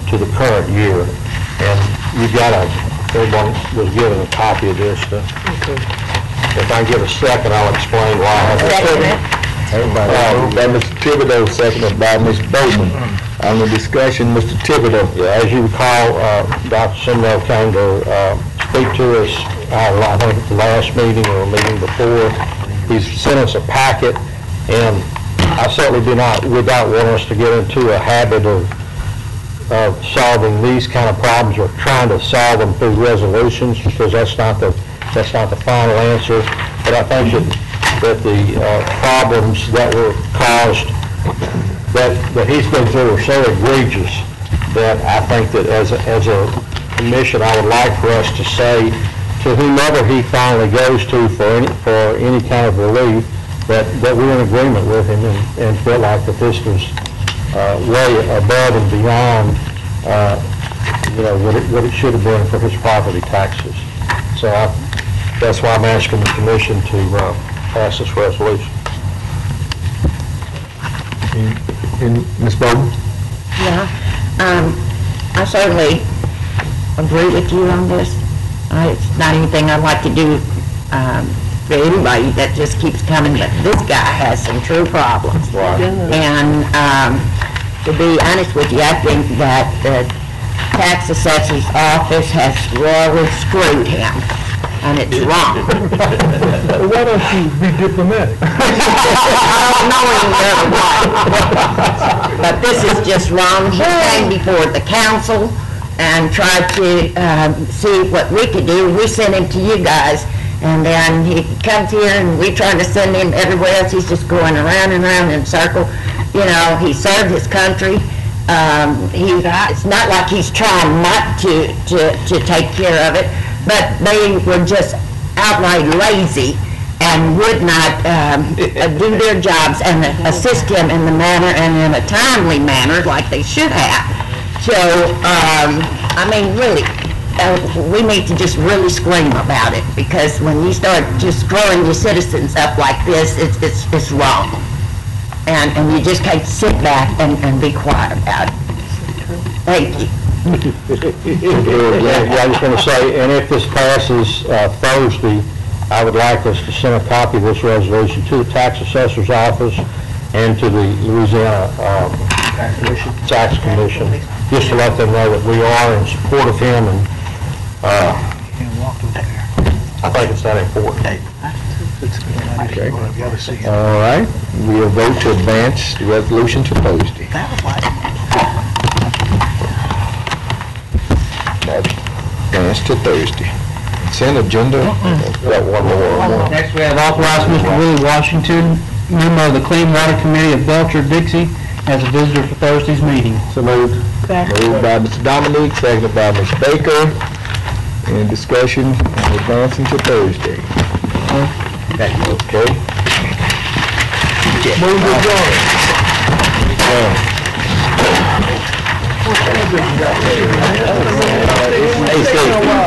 to the current year. And you've got everyone was given a copy of this. If I can get a second, I'll explain why I have it. Everybody, by Mr. Thibodeau, seconded by Ms. Bowman. On the discussion, Mr. Thibodeau. Yeah, as you recall, Dr. Simrell came to speak to us, I think at the last meeting or a meeting before. He's sent us a packet, and I certainly would not want us to get into a habit of solving these kind of problems or trying to solve them through resolutions, because that's not the That's not the final answer, but I think that the problems that were caused, that he's been through are so egregious that I think that as a commission, I would like for us to say to whomever he finally goes to for any kind of relief, that we're in agreement with him and feel like that this was way above and beyond, what it should have been for his property taxes. So that's why I'm asking the commission to pass this resolution. And Ms. Bowden? Yeah, I certainly agree with you on this. It's not anything I'd like to do for anybody that just keeps coming, but this guy has some true problems. Right. And to be honest with you, I think that the tax assessor's office has really screwed him, and it's wrong. Why don't you be diplomatic? But this is just wrong. He came before the council and tried to see what we could do. We sent him to you guys, and then he comes here and we trying to send him everywhere else. He's just going around and around in a circle. You know, he served his country. It's not like he's trying not to take care of it, but they were just outright lazy and would not do their jobs and assist him in the manner and in a timely manner like they should have. So, I mean, really, we need to just really scream about it, because when you start just screwing your citizens up like this, it's wrong. And you just can't sit back and be quiet about it. Thank you. Yeah, I was going to say, and if this passes Thursday, I would like us to send a copy of this resolution to the tax assessor's office and to the Louisiana Tax Commission, just to let them know that we are in support of him, and I think it's that important. Okay. All right, we'll vote to advance the resolution to Thursday. Advance to Thursday. Consent agenda, got one more. Next, we have authorized Mr. Willie Washington, member of the Clean Water Committee of Belcher Dixie, as a visitor for Thursday's meeting. So moved. Moved by Mr. Dominique, seconded by Ms. Baker. Any discussion on advancing to Thursday? Okay. Move to adjourn. Hey, Steve.